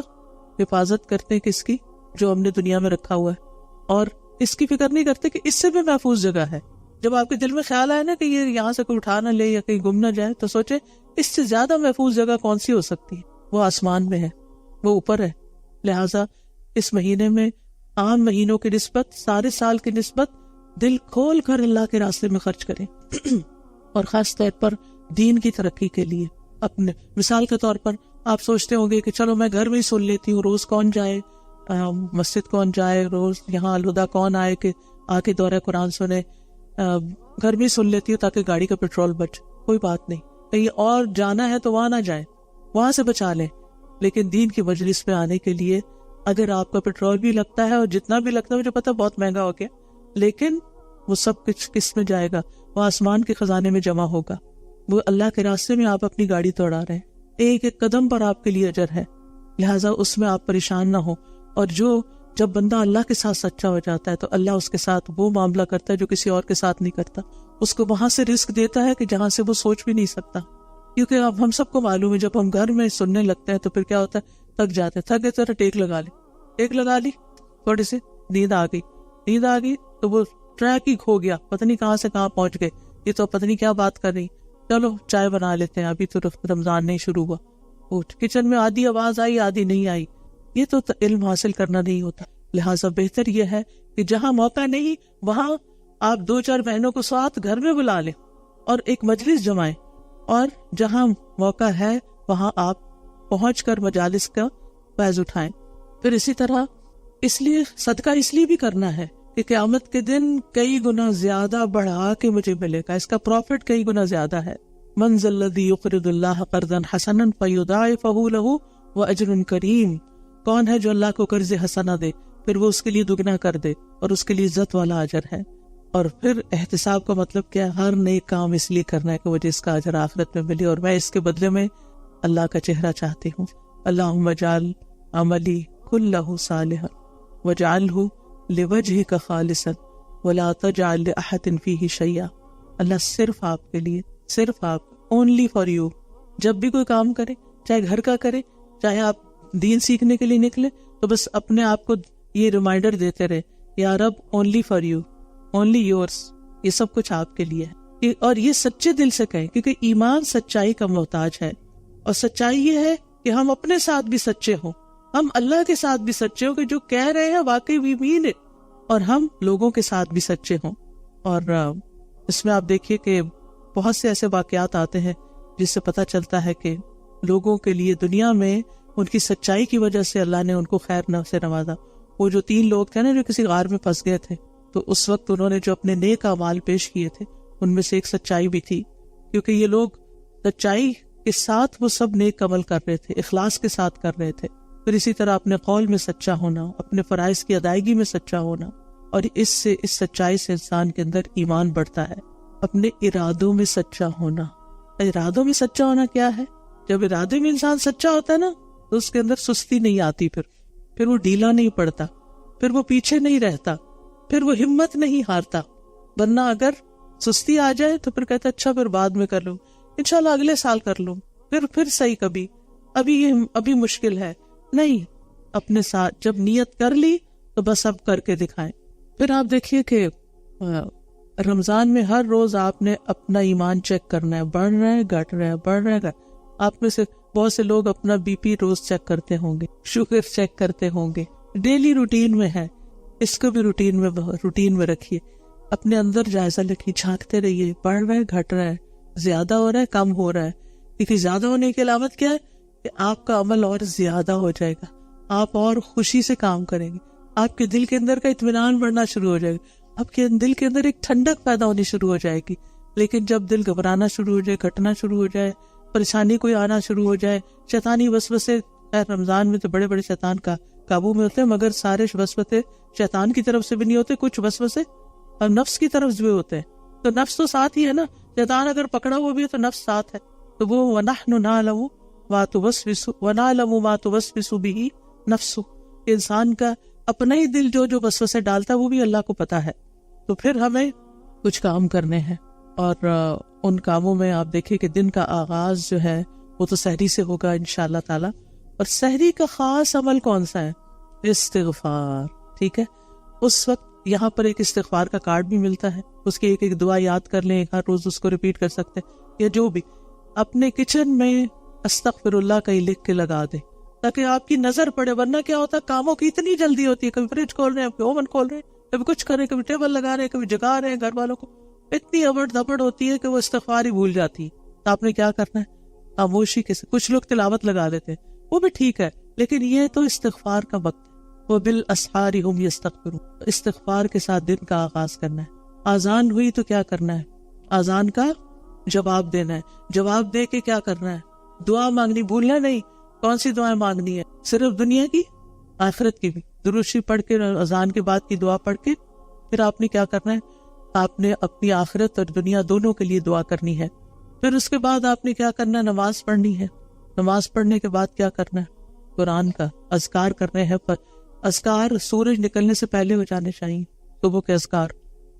حفاظت کرتے ہیں کس کی, جو ہم نے دنیا میں رکھا ہوا ہے, اور اس کی فکر نہیں کرتے کہ اس سے بھی محفوظ جگہ ہے. جب آپ کے دل میں خیال آئے نا کہ یہ یہاں سے کوئی اٹھا نہ لے یا کہیں گم نہ جائے, تو سوچے اس سے زیادہ محفوظ جگہ کون سی ہو سکتی ہے. وہ آسمان میں ہے, وہ اوپر ہے. لہٰذا اس مہینے میں عام مہینوں کی نسبت, سارے سال کی نسبت دل کھول کر اللہ کے راستے میں خرچ کریں اور خاص طور پر دین کی ترقی کے لیے. اپنے مثال کے طور پر آپ سوچتے ہوں گے کہ چلو میں گھر میں ہی سن لیتی ہوں, روز کون جائے مسجد, کون جائے روز یہاں الہدا, کون آئے کہ آ کے دورہ قرآن سنے, گھر میں ہی سن لیتی ہوں تاکہ گاڑی کا پیٹرول بچ. کوئی بات نہیں, کہیں اور جانا ہے تو وہاں نہ جائیں, وہاں سے بچا لیں. لیکن دین کی مجلس میں آنے کے لیے اگر آپ کا پیٹرول بھی لگتا ہے اور جتنا بھی لگتا ہے مجھے پتا بہت مہنگا ہو گیا, لیکن وہ سب کچھ کس میں جائے گا, وہ آسمان کے خزانے میں جمع ہوگا. وہ اللہ کے راستے میں آپ اپنی گاڑی توڑا رہے ہیں, ایک ایک قدم پر آپ کے لیے اجر ہے. لہٰذا اس میں آپ پریشان نہ ہو. اور جب بندہ اللہ کے ساتھ سچا ہو جاتا ہے تو اللہ اس کے ساتھ وہ معاملہ کرتا ہے جو کسی اور کے ساتھ نہیں کرتا. اس کو وہاں سے رزق دیتا ہے کہ جہاں سے وہ سوچ بھی نہیں سکتا. کیونکہ اب ہم سب کو معلوم ہے جب ہم گھر میں سننے لگتے ہیں تو پھر کیا ہوتا ہے, تھک جاتے ہیں, تھک گئے تو ٹیک لگا لی, تھوڑی سی نیند آ گئی تو وہ ٹریک ہی کھو گیا, پتہ نہیں کہاں سے کہاں پہنچ گئے, یہ تو پتہ نہیں کیا بات کر رہی, چلو چائے بنا لیتے ہیں, ابھی تو رمضان نہیں شروع ہوا. کچن میں آدھی آواز آئی آدھی نہیں آئی, یہ تو علم حاصل کرنا نہیں ہوتا. لہٰذا بہتر یہ ہے کہ جہاں موقع نہیں وہاں آپ 2-4 بہنوں کو ساتھ گھر میں بلا لیں اور ایک مجلس جمائیں, اور جہاں موقع ہے وہاں آپ پہنچ کر مجالس کا فیض اٹھائیں. پھر اسی طرح اس لیے صدقہ اس لیے بھی کرنا ہے کہ قیامت کے دن کئی گنا زیادہ بڑھا کے مجھے ملے گا, اس کا پروفٹ کئی گنا زیادہ ہے. من ذا الذی یقرض اللہ قرضا حسنا فیضاعفہ لہ واجر کریم, کون ہے جو اللہ کو قرض حسنہ دے پھر وہ اس کے لیے دگنا کر دے اور اس کے لیے عزت والا اجر ہے. اور پھر احتساب کا مطلب کیا ہے, ہر نیک کام اس لیے کرنا ہے کہ مجھے اس کا اجر آخرت میں ملے اور میں اس کے بدلے میں اللہ کا چہرہ چاہتی ہوں. اللہم اجعل عملی کلہ صالحا واجعلہ لوجہک خالصا ولا تجعل لأحد فیہ شیئا. اللہ صرف آپ کے لیے, صرف آپ, اونلی فار یو. جب بھی کوئی کام کرے, چاہے گھر کا کرے, چاہے آپ دین سیکھنے کے لیے نکلے, تو بس اپنے آپ کو یہ ریمائنڈر دیتے رہے, یا رب only for you, only yours, یہ سب کچھ آپ کے لیے ہے. اور یہ سچے دل سے کہیں, کیونکہ ایمان سچائی کا محتاج ہے. اور سچائی یہ ہے کہ ہم اپنے ساتھ بھی سچے ہوں, ہم اللہ کے ساتھ بھی سچے ہوں کہ جو کہہ رہے ہیں واقعی وی مین اٹ, اور ہم لوگوں کے ساتھ بھی سچے ہوں. اور اس میں آپ دیکھیے کہ بہت سے ایسے واقعات آتے ہیں جس سے پتہ چلتا ہے کہ لوگوں کے لیے دنیا میں ان کی سچائی کی وجہ سے اللہ نے ان کو خیر سے نوازا. وہ جو 3 لوگ تھے نا جو کسی غار میں پھنس گئے تھے، تو اس وقت انہوں نے جو اپنے نیک اعمال پیش کیے تھے ان میں سے ایک سچائی بھی تھی، کیونکہ یہ لوگ سچائی کے ساتھ وہ سب نیک عمل کر رہے تھے، اخلاص کے ساتھ کر رہے تھے. پھر اسی طرح اپنے قول میں سچا ہونا، اپنے فرائض کی ادائیگی میں سچا ہونا، اور اس سچائی سے انسان کے اندر ایمان بڑھتا ہے. اپنے ارادوں میں سچا ہونا. ارادوں میں سچا ہونا کیا ہے؟ جب ارادے میں انسان سچا ہوتا ہے نا تو اس کے اندر سستی نہیں آتی، پھر وہ ڈھیلا نہیں پڑتا، پھر وہ پیچھے نہیں رہتا، پھر وہ ہمت نہیں ہارتا. ورنہ اگر سستی آ جائے تو پھر کہتا اچھا پھر بعد میں کر لوں، انشاءاللہ اگلے سال کر لوں، پھر صحیح، کبھی ابھی مشکل ہے. نہیں، اپنے ساتھ جب نیت کر لی تو بس اب کر کے دکھائیں. پھر آپ دیکھیے کہ رمضان میں ہر روز آپ نے اپنا ایمان چیک کرنا ہے، بڑھ رہا ہے گھٹ رہا ہے، بڑھ رہا ہے گھٹ. آپ میں سے بہت سے لوگ اپنا بی پی روز چیک کرتے ہوں گے، شوگر چیک کرتے ہوں گے، ڈیلی روٹین میں ہے. اس کو بھی روٹین میں رکھیے، اپنے اندر جائزہ لکھیے، جھانکتے رہیے، بڑھ رہا ہے گھٹ رہا ہے، زیادہ ہو رہا ہے کم ہو رہا ہے. کیونکہ زیادہ ہونے کی علامت کیا ہے کہ آپ کا عمل اور زیادہ ہو جائے گا، آپ اور خوشی سے کام کریں گے، آپ کے دل کے اندر کا اطمینان بڑھنا شروع ہو جائے گا، آپ کے دل کے اندر ایک ٹھنڈک پیدا ہونی شروع ہو جائے گی. لیکن جب دل گھبرانا شروع ہو جائے، گھٹنا شروع ہو جائے، پریشانی کوئی آنا شروع ہو جائے، شیطانی وسوسے، رمضان میں تو بڑے بڑے شیطان کا قابو میں ہوتے ہیں، مگر سارے وسوسے شیطان کی طرف سے بھی نہیں ہوتے، کچھ وسوسے اور نفس کی طرف سے بھی ہوتے ہیں. تو نفس تو ساتھ ہی ہے نا، شیطان اگر پکڑا ہوا بھی ہے تو نفس ساتھ ہے. تو وہ وَنَحْنُ نَعْلَمُ مَا تُوَسْوِسُ بِهِ نَفْسُ، انسان کا اپنا ہی دل جو وسوسے ڈالتا ہے وہ بھی اللہ کو پتا ہے. تو پھر ہمیں کچھ کام کرنے ہیں، اور ان کاموں میں آپ دیکھیں کہ دن کا آغاز جو ہے وہ تو سحری سے ہوگا انشاءاللہ تعالی. اور سحری کا خاص عمل کون سا ہے؟ استغفار. ٹھیک ہے، اس وقت یہاں پر ایک استغفار کا کارڈ بھی ملتا ہے، اس کی ایک دعا یاد کر لیں، ہر روز اس کو ریپیٹ کر سکتے ہیں، یا جو بھی اپنے کچن میں استغفر اللہ کا ہی لکھ کے لگا دیں تاکہ آپ کی نظر پڑے. ورنہ کیا ہوتا ہے، کاموں کی اتنی جلدی ہوتی ہے، کبھی فریج کھول رہے ہیں، کبھی اوون کھول رہے ہیں، کبھی کچھ کر رہے ہیں، کبھی ٹیبل لگا رہے ہیں، کبھی جگا رہے ہیں گھر والوں کو، اتنی ابڑ دبڑ ہوتی ہے کہ وہ استغفار ہی بھول جاتی ہے. تو آپ نے کیا کرنا ہے؟ خاموشی کے ساتھ. کچھ لوگ تلاوت لگا دیتے ہیں، وہ بھی ٹھیک ہے، لیکن یہ تو استغفار کا وقت ہے. وَبِالْأَسْحَارِ هُمْ يَسْتَغْفِرُونَ. استغفار کے ساتھ دن کا آغاز کرنا ہے. آذان ہوئی تو کیا کرنا ہے؟ آذان کا جواب دینا ہے. جواب دے کے کیا کرنا ہے؟ دعا مانگنی بھولنا نہیں. کون سی دعائیں مانگنی ہے؟ صرف دنیا کی، آخرت کی بھی. درود شریف پڑھ کے، اذان کے بعد کی دعا پڑھ کے پھر آپ نے کیا کرنا ہے؟ آپ نے اپنی آخرت اور دنیا دونوں کے لیے دعا کرنی ہے. پھر اس کے بعد آپ نے کیا کرنا ہے؟ نماز پڑھنی ہے. نماز پڑھنے کے بعد کیا کرنا ہے؟ قرآن کا اذکار کرنے ہیں. پر اذکار سورج نکلنے سے پہلے ہو جانے چاہیے، صبح کے اذکار.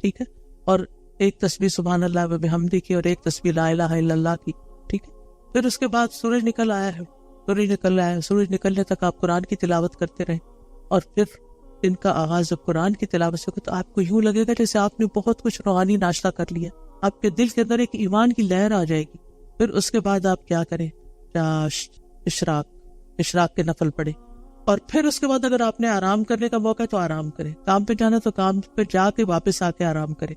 ٹھیک ہے، اور ایک تسبیح سبحان اللہ و بحمدہ کی، اور ایک تسبیح لا الہ الا اللہ کی. ٹھیک ہے، پھر اس کے بعد سورج نکل آیا ہے، سورج نکلنے تک آپ قرآن کی تلاوت کرتے رہیں. اور پھر دن کا آغاز جب قرآن کی تلاوت سے تو آپ کو یوں لگے گا جیسے آپ نے بہت کچھ روحانی ناشتہ کر لیا. آپ کے دل کے اندر ایک ایمان کی لہر آ جائے گی. پھر اس کے بعد آپ کیا کریں؟ اشراق کے نفل پڑھیں. اور پھر اس کے بعد اگر آپ نے آرام کرنے کا موقع ہے تو آرام کریں، کام پہ جانا تو کام پہ جا کے واپس آ کے آرام کریں.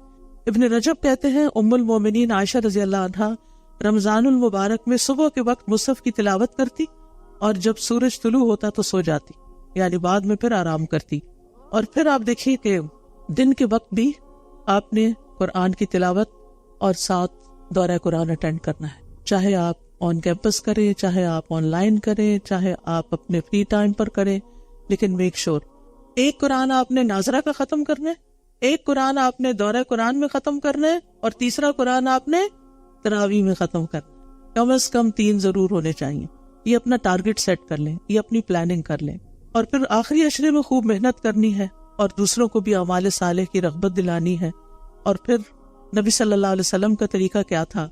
ابن رجب کہتے ہیں ام المومنین عائشہ رضی اللہ عنہا رمضان المبارک میں صبح کے وقت مصحف کی تلاوت کرتی، اور جب سورج طلوع ہوتا تو سو جاتی، یعنی بعد میں پھر آرام کرتی. اور پھر آپ دیکھیے کہ دن کے وقت بھی آپ نے قرآن کی تلاوت اور ساتھ دورہ قرآن اٹینڈ کرنا ہے. چاہے آپ آن کیمپس کریں، چاہے آپ آن لائن کریں، چاہے آپ اپنے فری ٹائم پر کریں، لیکن میک شور ایک قرآن آپ نے ناظرہ کا ختم کرنا ہے، ایک قرآن آپ نے دورہ قرآن میں ختم کرنا ہے، اور تیسرا قرآن آپ نے تراویح میں ختم کرنا ہے. کم از کم 3 ضرور ہونے چاہیے. یہ اپنا ٹارگٹ سیٹ کر لیں، یہ اپنی پلاننگ کر لیں. اور پھر آخری عشرے میں خوب محنت کرنی ہے، اور دوسروں کو بھی اعمال صالح کی رغبت دلانی ہے. اور پھر نبی صلی اللہ علیہ وسلم کا طریقہ کیا تھا؟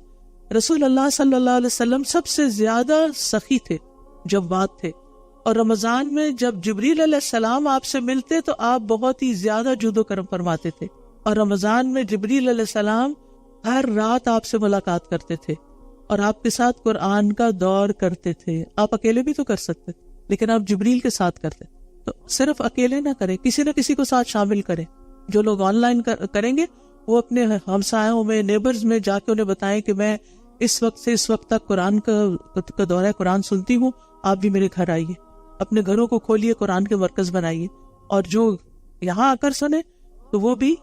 رسول اللہ صلی اللہ علیہ وسلم سب سے زیادہ سخی تھے، جواد تھے. اور رمضان میں جب جبریل علیہ السلام آپ سے ملتے تو آپ بہت ہی زیادہ جود و کرم فرماتے تھے. اور رمضان میں جبریل علیہ السلام ہر رات آپ سے ملاقات کرتے تھے، اور آپ کے ساتھ قرآن کا دور کرتے تھے. آپ اکیلے بھی تو کر سکتے، لیکن آپ جبریل کے ساتھ کرتے. تو صرف اکیلے نہ کریں، کسی نہ کسی کو ساتھ شامل کریں. جو لوگ آن لائن کریں گے وہ اپنے ہمسایوں میں، نیبرز میں جا کے انہیں بتائیں کہ میں اس وقت سے اس وقت تک قرآن کا دورہ قرآن سنتی ہوں، آپ بھی میرے گھر آئیے، اپنے گھروں کو کھولیے، قرآن کے مرکز بنائیے، اور جو یہاں آ کر سنے تو وہ بھی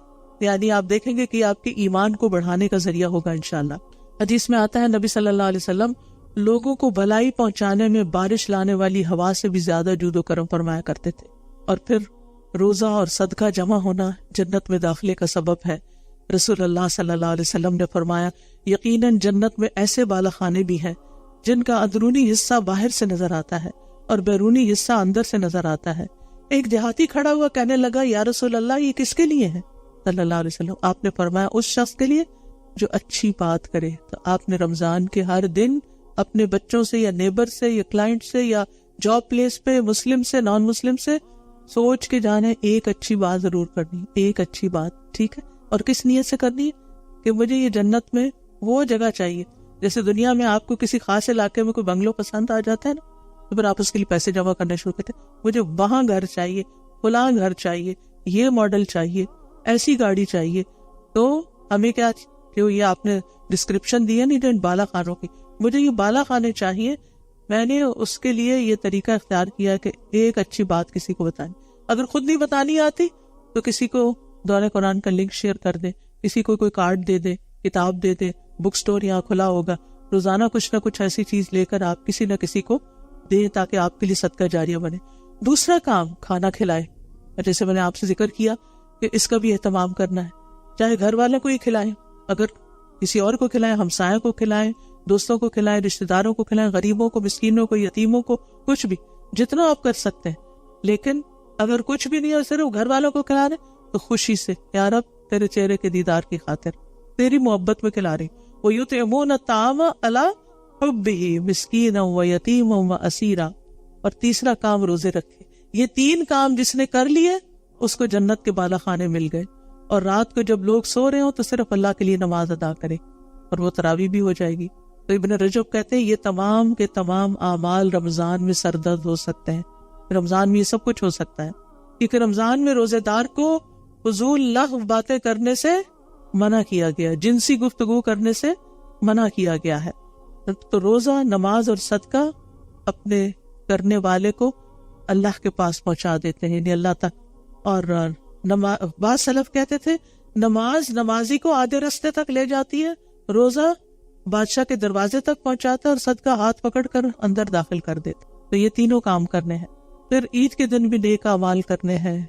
یعنی آپ دیکھیں گے کہ آپ کے ایمان کو بڑھانے کا ذریعہ ہوگا انشاءاللہ۔ حدیث میں آتا ہے نبی صلی اللہ علیہ وسلم لوگوں کو بھلائی پہنچانے میں بارش لانے والی ہوا سے بھی زیادہ جود و کرم فرمایا کرتے تھے۔ اور پھر روزہ اور صدقہ جمع ہونا جنت میں داخلے کا سبب ہے۔ رسول اللہ صلی اللہ علیہ وسلم نے فرمایا یقیناً جنت میں ایسے بالا خانے بھی ہیں جن کا اندرونی حصہ باہر سے نظر آتا ہے اور بیرونی حصہ اندر سے نظر آتا ہے۔ ایک دیہاتی کھڑا ہوا کہنے لگا یا رسول اللہ یہ کس کے لیے ہے؟ صلی اللہ علیہ وسلم آپ نے فرمایا اس شخص کے لیے جو اچھی بات کرے۔ تو آپ نے رمضان کے ہر دن اپنے بچوں سے یا نیبر سے یا کلائنٹ سے یا جاب پلیس پہ مسلم سے نان مسلم سے سوچ کے جانے ایک اچھی بات ضرور کرنی، ایک اچھی بات، ٹھیک ہے؟ اور کس نیت سے کرنی ہے کہ مجھے یہ جنت میں وہ جگہ چاہیے۔ جیسے دنیا میں آپ کو کسی خاص علاقے میں کوئی بنگلو پسند آ جاتا ہے نا، تو پھر آپ اس کے لیے پیسے جمع کرنے شروع کرتے ہیں، مجھے وہاں گھر چاہیے، فلاں گھر چاہیے، یہ ماڈل چاہیے، ایسی گاڑی چاہیے۔ تو ہمیں کیا جو یہ آپ نے ڈسکرپشن دی ہے نا ان بالا خانوں کی، مجھے یہ بالا خانے چاہیے۔ میں نے اس کے لیے یہ طریقہ اختیار کیا کہ ایک اچھی بات کسی کو بتائیں، اگر خود نہیں بتانی آتی تو کسی کو دورہ قرآن کا لنک شیئر کر دے، کسی کو کوئی کارڈ دے دے، کتاب دے دے، بک سٹور یہاں کھلا ہوگا، روزانہ کچھ نہ کچھ ایسی چیز لے کر آپ کسی نہ کسی کو دیں تاکہ آپ کے لیے صدقہ جاریہ بنے۔ دوسرا کام کھانا کھلائے، جیسے میں نے آپ سے ذکر کیا کہ اس کا بھی اہتمام کرنا ہے، چاہے گھر والوں کو ہی کھلائیں، اگر کسی اور کو کھلائیں، ہمسایوں کو کھلائیں، دوستوں کو کھلائیں، رشتہ داروں کو کھلائیں، غریبوں کو، مسکینوں کو، یتیموں کو، کچھ بھی جتنا آپ کر سکتے ہیں۔ لیکن اگر کچھ بھی نہیں ہے صرف گھر والوں کو کھلا رہے تو خوشی سے یا رب تیرے چہرے کے دیدار کی خاطر تیری محبت میں کھلا رہی۔ وَيُطْعِمُونَ الطَّعَامَ عَلَىٰ حُبِّهِ مِسْكِينًا وَيَتِيمًا وَأَسِيرًا۔ اور تیسرا کام روزے رکھے۔ یہ تین کام جس نے کر لیے اس کو جنت کے بالا خانے مل گئے۔ اور رات کو جب لوگ سو رہے ہوں تو صرف اللہ کے لیے نماز ادا کرے اور وہ تراویح بھی ہو جائے گی۔ تو ابن رجب کہتے ہیں یہ تمام کے تمام اعمال رمضان میں سردرد ہو سکتے ہیں، رمضان میں یہ سب کچھ ہو سکتا ہے، کیونکہ رمضان میں روزے دار کو فضول لغو باتیں کرنے سے منع کیا گیا، جنسی گفتگو کرنے سے منع کیا گیا ہے۔ تو روزہ، نماز اور صدقہ اپنے کرنے والے کو اللہ کے پاس پہنچا دیتے ہیں، یعنی اللہ تک۔ اور بعض سلف کہتے تھے نماز نمازی کو آدھے راستے تک لے جاتی ہے، روزہ بادشاہ کے دروازے تک پہنچاتا ہے، اور صدقہ ہاتھ پکڑ کر اندر داخل کر دیتا۔ تو یہ تینوں کام کرنے ہیں۔ پھر عید کے دن بھی نیک اعمال کرنے ہیں،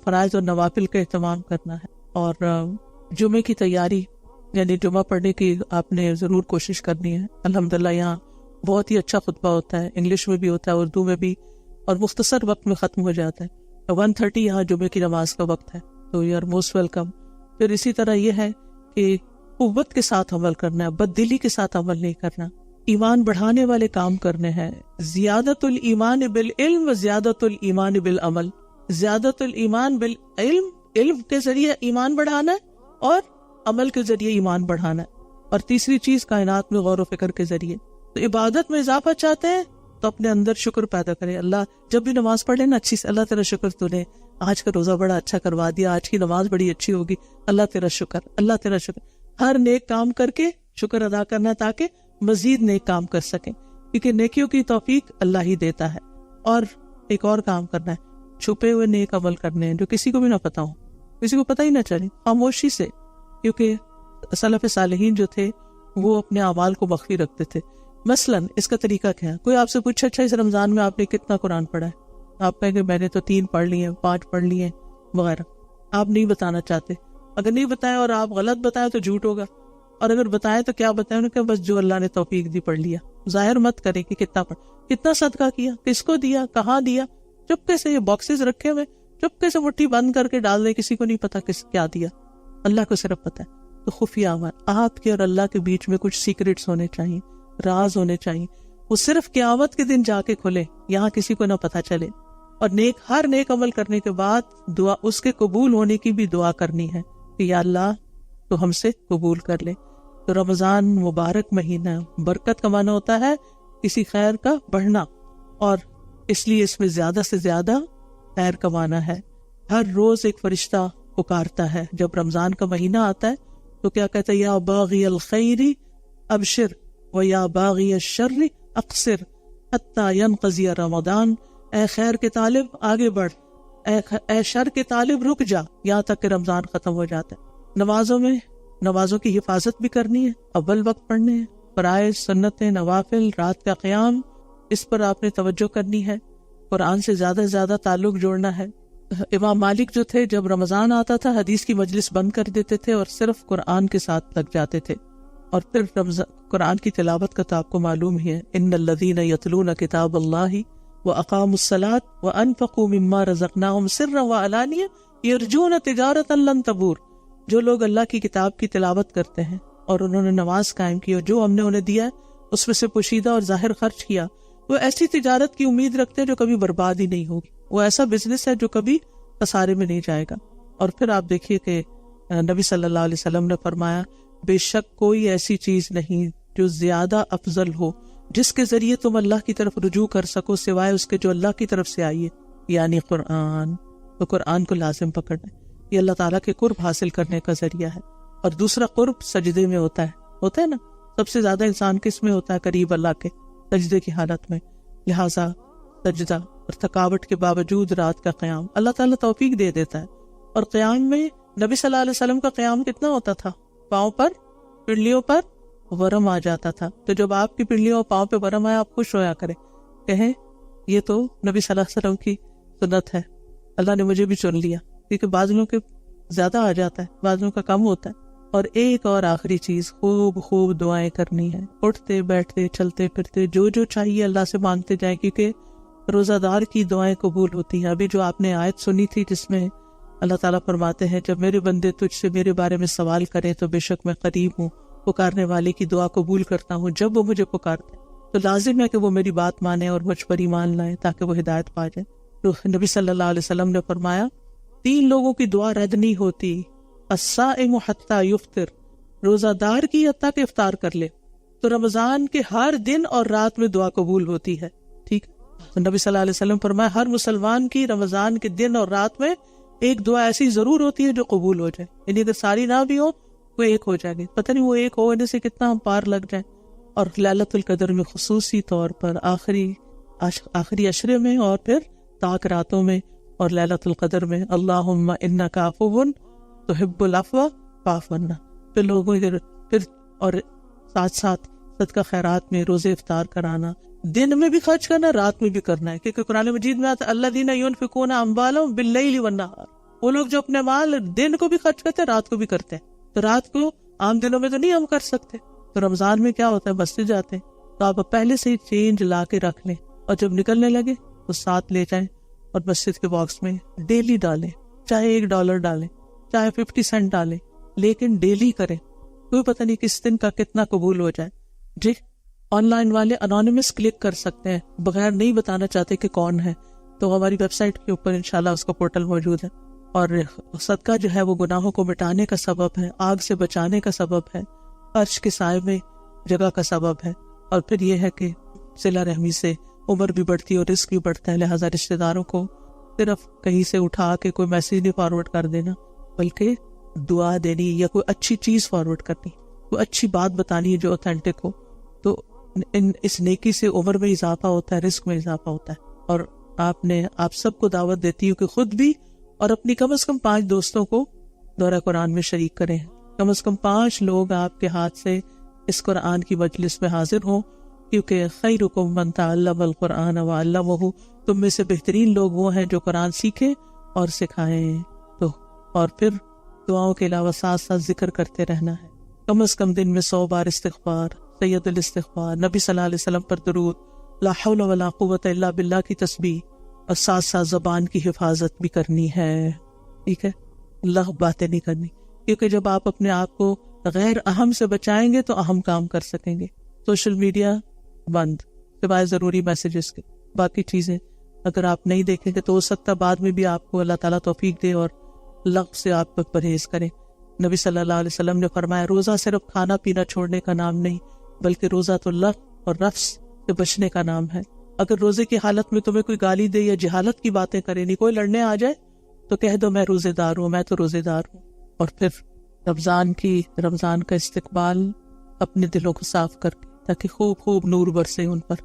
فرائض اور نوافل کا اہتمام کرنا ہے، اور جمعے کی تیاری یعنی جمعہ پڑھنے کی آپ نے ضرور کوشش کرنی ہے۔ الحمدللہ یہاں بہت ہی اچھا خطبہ ہوتا ہے، انگلش میں بھی ہوتا ہے، اردو میں بھی، اور مختصر وقت میں ختم ہو جاتا ہے۔ 1:30 یہاں جمعے کی نماز کا وقت ہے، تو یو آر موسٹ ویلکم۔ پھر اسی طرح یہ ہے کہ قوت کے ساتھ عمل کرنا ہے، بد دلی کے ساتھ عمل نہیں کرنا، ایمان بڑھانے والے کام کرنے ہیں۔ زیادت الایمان بالعلم و زیادت الایمان بالعمل۔ زیادت الایمان بالعلم، علم کے ذریعے ایمان بڑھانا ہے، اور عمل کے ذریعے ایمان بڑھانا ہے۔ اور تیسری چیز کائنات میں غور و فکر کے ذریعے۔ تو عبادت میں اضافہ چاہتے ہیں تو اپنے اندر شکر پیدا کریں۔ اللہ جب بھی نماز پڑھ لیں نا اچھی سے، اللہ تیرا شکر، تو نے آج کا روزہ بڑا اچھا کروا دیا، آج کی نماز بڑی اچھی ہوگی، اللہ تیرا شکر، اللہ تیرا شکر۔ ہر نیک کام کر کے شکر ادا کرنا تاکہ مزید نیک کام کر سکیں، کیونکہ نیکیوں کی توفیق اللہ ہی دیتا ہے۔ اور ایک اور کام کرنا ہے، چھپے ہوئے نیک عمل کرنے ہیں جو کسی کو بھی نہ پتا ہو، کسی کو پتہ ہی نہ چلے، خاموشی سے، کیونکہ سلف صالحین جو تھے وہ اپنے اعمال کو مخفی رکھتے تھے۔ مثلا اس کا طریقہ کیا ہے؟ کوئی آپ سے پوچھے اچھا اس رمضان میں آپ نے کتنا قرآن پڑھا ہے؟ آپ کہیں گے میں نے تو 3 پڑھ لیے، 5 پڑھ لیے وغیرہ۔ آپ نہیں بتانا چاہتے، اگر نہیں بتائیں اور آپ غلط بتائیں تو جھوٹ ہوگا، اور اگر بتائیں تو کیا بتائیں؟ انہوں نے کہا بس جو اللہ نے توفیق دی پڑھ لیا۔ ظاہر مت کریں کہ کتنا پڑھ، کتنا صدقہ کیا، کس کو دیا، کہاں دیا، چپکے سے یہ باکسز رکھے ہوئے چپکے سے مٹھی بند کر کے ڈال دیں، کسی کو نہیں پتا کس کیا دیا، اللہ کو صرف پتا ہے۔ تو خفیہ عمل، آپ کے اور اللہ کے بیچ میں کچھ سیکرٹس ہونے چاہیے، راز ہونے چاہیے، وہ صرف قیامت کے دن جا کے کھلے، یہاں کسی کو نہ پتا چلے۔ اور ہر نیک عمل کرنے کے بعد دعا، اس کے قبول ہونے کی بھی دعا کرنی ہے کہ یا اللہ تو ہم سے قبول کر لے۔ تو رمضان مبارک مہینہ، برکت کا معنی ہوتا ہے کسی خیر کا بڑھنا، اور اس لیے اس میں زیادہ سے زیادہ خیر کمانا ہے۔ ہر روز ایک فرشتہ پکارتا ہے. جب رمضان کا مہینہ آتا ہے تو کیا کہتا ہے؟ یا باغی الخیر ابشر و یا باغی الشر اقصر حتی ینقضی رمضان. اے خیر کے طالب آگے بڑھ، اے شر کے طالب رک جا یہاں تک کہ رمضان ختم ہو جاتا ہے. نمازوں کی حفاظت بھی کرنی ہے، اول وقت پڑھنے ہیں، فرائض، سنتیں، نوافل، رات کا قیام، اس پر آپ نے توجہ کرنی ہے. قرآن سے زیادہ سے زیادہ تعلق جوڑنا ہے. امام مالک جو تھے جب رمضان آتا تھا حدیث کی مجلس بند کر دیتے تھے اور صرف قرآن کے ساتھ لگ جاتے تھے. اور پھر قرآن کی تلاوت کا تو آپ کو معلوم ہی ہے، ان الذین یتلون کتاب اللہ واقاموا الصلاۃ وانفقوا مما رزقناہم سرا وعلانیہ یرجون تجارۃ لن تبور. جو لوگ اللہ کی کتاب کی تلاوت کرتے ہیں اور انہوں نے نماز قائم کی اور جو ہم نے انہیں دیا ہے اس میں سے پوشیدہ اور ظاہر خرچ کیا، وہ ایسی تجارت کی امید رکھتے ہیں جو کبھی برباد ہی نہیں ہوگی. وہ ایسا بزنس ہے جو کبھی خسارے میں نہیں جائے گا. اور پھر آپ دیکھیے کہ نبی صلی اللہ علیہ وسلم نے فرمایا بے شک کوئی ایسی چیز نہیں جو زیادہ افضل ہو جس کے ذریعے تم اللہ کی طرف رجوع کر سکو سوائے اس کے جو اللہ کی طرف سے آئی ہے، یعنی قرآن. تو قرآن کو لازم پکڑنا، یہ اللہ تعالیٰ کے قرب حاصل کرنے کا ذریعہ ہے. اور دوسرا قرب سجدے میں ہوتا ہے نا. سب سے زیادہ انسان کس میں ہوتا ہے؟ قریب اللہ کے، سجدے کی حالت میں. لہٰذا سجدہ اور تھکاوٹ کے باوجود رات کا قیام اللہ تعالیٰ توفیق دے دیتا ہے. اور قیام میں نبی صلی اللہ علیہ وسلم کا قیام کتنا ہوتا تھا؟ پاؤں پر، پنڈلیوں پر ورم آ جاتا تھا. تو جب آپ کی پنڈلیوں اور پاؤں پہ ورم آیا آپ خوش ہویا کریں، کہیں یہ تو نبی صلی اللہ علیہ وسلم کی سنت ہے، اللہ نے مجھے بھی چن لیا. کیونکہ بعضوں کے زیادہ آ جاتا ہے، بعضوں کا کم ہوتا ہے. اور ایک اور آخری چیز، خوب دعائیں کرنی ہے. اٹھتے بیٹھتے چلتے پھرتے جو چاہیے اللہ سے مانگتے جائیں، کیونکہ روزہ دار کی دعائیں قبول ہوتی ہیں. ابھی جو آپ نے آیت سنی تھی جس میں اللہ تعالیٰ فرماتے ہیں جب میرے بندے تجھ سے میرے بارے میں سوال کریں تو بے شک میں قریب ہوں، پکارنے والے کی دعا قبول کرتا ہوں جب وہ مجھے پکارتے. تو لازم ہے کہ وہ میری بات مانیں اور مجھ پر ایمان لائیں تاکہ وہ ہدایت پا جائیں. تو نبی صلی اللہ علیہ وسلم نے فرمایا 3 لوگوں کی دعا رد نہیں ہوتی، الصائم حتی یفطر، روزہ دار کی حتیٰ کہ افطار کر لے. تو رمضان کے ہر دن اور رات میں دعا قبول ہوتی ہے. ٹھیک، نبی صلی اللہ علیہ وسلم فرمایا ہر مسلمان کی رمضان کے دن اور رات میں ایک دعا ایسی ضرور ہوتی ہے جو قبول ہو جائے. یعنی اگر ساری نہ بھی ہو وہ ایک ہو جائے گی. پتہ نہیں وہ ایک ہونے سے کتنا ہم پار لگ جائیں. اور لیلۃ القدر میں خصوصی طور پر آخری عشرے میں اور پھر تاک راتوں میں اور لیلۃ القدر میں اللہم انک عفو تحب العفو فاعف عنا. پھر لوگوں پھر اور ساتھ صدقہ خیرات میں روزے افطار کرانا، دن میں بھی خرچ کرنا، رات میں بھی کرنا ہے. کیونکہ قرآن مجید میں آتا ہے الذین ینفقون اموالهم باللیل والنہار، وہ لوگ جو اپنے مال دن کو بھی خرچ کرتے ہیں رات کو بھی کرتے ہیں. تو رات کو عام دنوں میں تو نہیں ہم کر سکتے، تو رمضان میں کیا ہوتا ہے مسجد جاتے ہیں تو آپ پہلے سے ہی چینج لا کے رکھ لیں اور جب نکلنے لگے تو ساتھ لے جائیں اور مسجد کے باکس میں ڈیلی ڈالیں. چاہے $1 ڈالیں، چاہے 50 سینٹ ڈالیں، لیکن ڈیلی کریں. کوئی پتہ نہیں کس دن کا کتنا قبول ہو جائے. جی آن لائن والے انونیمس کلک کر سکتے ہیں، بغیر نہیں بتانا چاہتے کہ کون ہے، تو ہماری ویب سائٹ کے اوپر انشاءاللہ اس کا پورٹل موجود ہے. اور صدقہ جو ہے وہ گناہوں کو مٹانے کا سبب ہے، آگ سے بچانے کا سبب ہے، عرش کے سائے میں جگہ کا سبب ہے. اور پھر یہ ہے کہ صلہ رحمی سے عمر بھی بڑھتی ہے اور رزق بھی بڑھتا ہے. لہٰذا رشتہ داروں کو صرف کہیں سے اٹھا کے کوئی میسیج نہیں فارورڈ کر دینا، بلکہ دعا دینی یا کوئی اچھی چیز فارورڈ کرنی، کوئی اچھی بات بتانی ہے جو اوتھینٹک ہو. تو اس نیکی سے عمر میں اضافہ ہوتا ہے، رزق میں اضافہ ہوتا ہے. اور آپ سب کو دعوت دیتی ہوں کہ خود بھی اور اپنی کم از کم 5 دوستوں کو دورہ قرآن میں شریک کریں. کم از کم 5 لوگ آپ کے ہاتھ سے اس قرآن کی مجلس میں حاضر ہوں، کیونکہ خیرکم من تعلم القرآن وعلمہ، تم میں سے بہترین لوگ وہ ہیں جو قرآن سیکھیں اور سکھائیں. تو اور پھر دعاؤں کے علاوہ ساتھ ذکر کرتے رہنا ہے. کم از کم دن میں 100 بار استغفار، سید الاستغفار، نبی صلی اللہ علیہ وسلم پر درود، لا حول ولا قوت الا باللہ کی تسبیح، اور ساتھ زبان کی حفاظت بھی کرنی ہے. ٹھیک ہے، لغو باتیں نہیں کرنی، کیونکہ جب آپ اپنے آپ کو غیر اہم سے بچائیں گے تو اہم کام کر سکیں گے. سوشل میڈیا بند، سوائے ضروری میسیجز کے. باقی چیزیں اگر آپ نہیں دیکھیں گے تو ہو سکتا بعد میں بھی آپ کو اللہ تعالیٰ توفیق دے اور لغو سے آپ پرہیز کریں. نبی صلی اللہ علیہ وسلم نے فرمایا روزہ صرف کھانا پینا چھوڑنے کا نام نہیں، بلکہ روزہ تو لغو اور رفث سے بچنے کا نام ہے. اگر روزے کی حالت میں تمہیں کوئی گالی دے یا جہالت کی باتیں کرے، نہیں کوئی لڑنے آ جائے تو کہہ دو میں روزے دار ہوں، میں تو روزے دار ہوں، اور پھر رمضان کا استقبال اپنے دلوں کو صاف کر کے تاکہ خوب خوب نور برسے ان پر.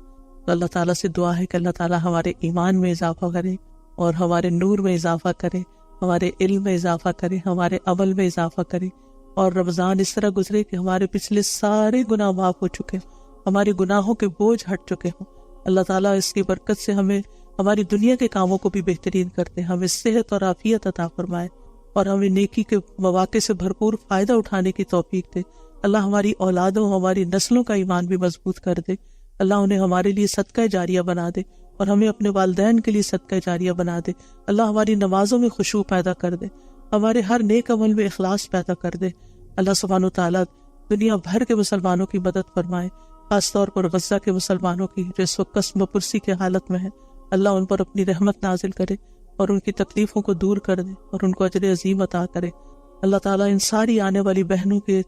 تو اللہ تعالیٰ سے دعا ہے کہ اللہ تعالیٰ ہمارے ایمان میں اضافہ کرے اور ہمارے نور میں اضافہ کرے، ہمارے علم میں اضافہ کرے، ہمارے عمل میں اضافہ کرے، اور رمضان اس طرح گزرے کہ ہمارے پچھلے سارے گناہ معاف ہو چکے ہوں، ہمارے گناہوں کے بوجھ ہٹ چکے ہوں. اللہ تعالیٰ اس کی برکت سے ہمیں ہماری دنیا کے کاموں کو بھی بہترین کرتے، ہمیں صحت اور عافیت عطا فرمائے اور ہمیں نیکی کے مواقع سے بھرپور فائدہ اٹھانے کی توفیق دے. اللہ ہماری اولادوں، ہماری نسلوں کا ایمان بھی مضبوط کر دے. اللہ انہیں ہمارے لیے صدقہ جاریہ بنا دے اور ہمیں اپنے والدین کے لیے صدقہ جاریہ بنا دے. اللہ ہماری نمازوں میں خشوع پیدا کر دے، ہمارے ہر نیک عمل میں اخلاص پیدا کر دے. اللہ سبحانہ وتعالیٰ دنیا بھر کے مسلمانوں کی مدد فرمائے، خاص طور پر غزہ کے مسلمانوں کی جو اس وقت قسم پرسی کے حالت میں ہے. اللہ ان پر اپنی رحمت نازل کرے اور ان کی تکلیفوں کو دور کر دے اور ان کو اجر عظیم عطا کرے. اللہ تعالیٰ ان ساری آنے والی بہنوں کے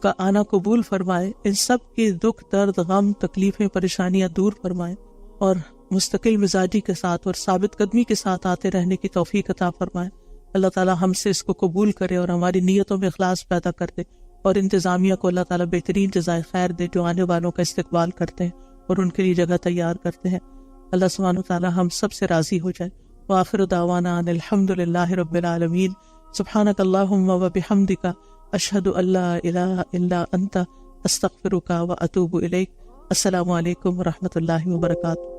کا آنا قبول فرمائے، ان سب کے دکھ، درد، غم، تکلیفیں، پریشانیاں دور فرمائے اور مستقل مزاجی کے ساتھ اور ثابت قدمی کے ساتھ آتے رہنے کی توفیق عطا فرمائے. اللہ تعالیٰ ہم سے اس کو قبول کرے اور ہماری نیتوں میں اخلاص پیدا کر دے، اور انتظامیہ کو اللہ تعالیٰ بہترین جزائے خیر دے جو آنے والوں کا استقبال کرتے ہیں اور ان کے لیے جگہ تیار کرتے ہیں. اللہ سبحانہ وتعالیٰ ہم سب سے راضی ہو جائے. وآخر دعوانا ان الحمد للہ رب العالمین. سبحانک اللہم و بحمدک، اشہد ان لا الہ الا انت، استغفرک و اتوب الیک. السلام علیکم و رحمۃ اللہ وبرکاتہ.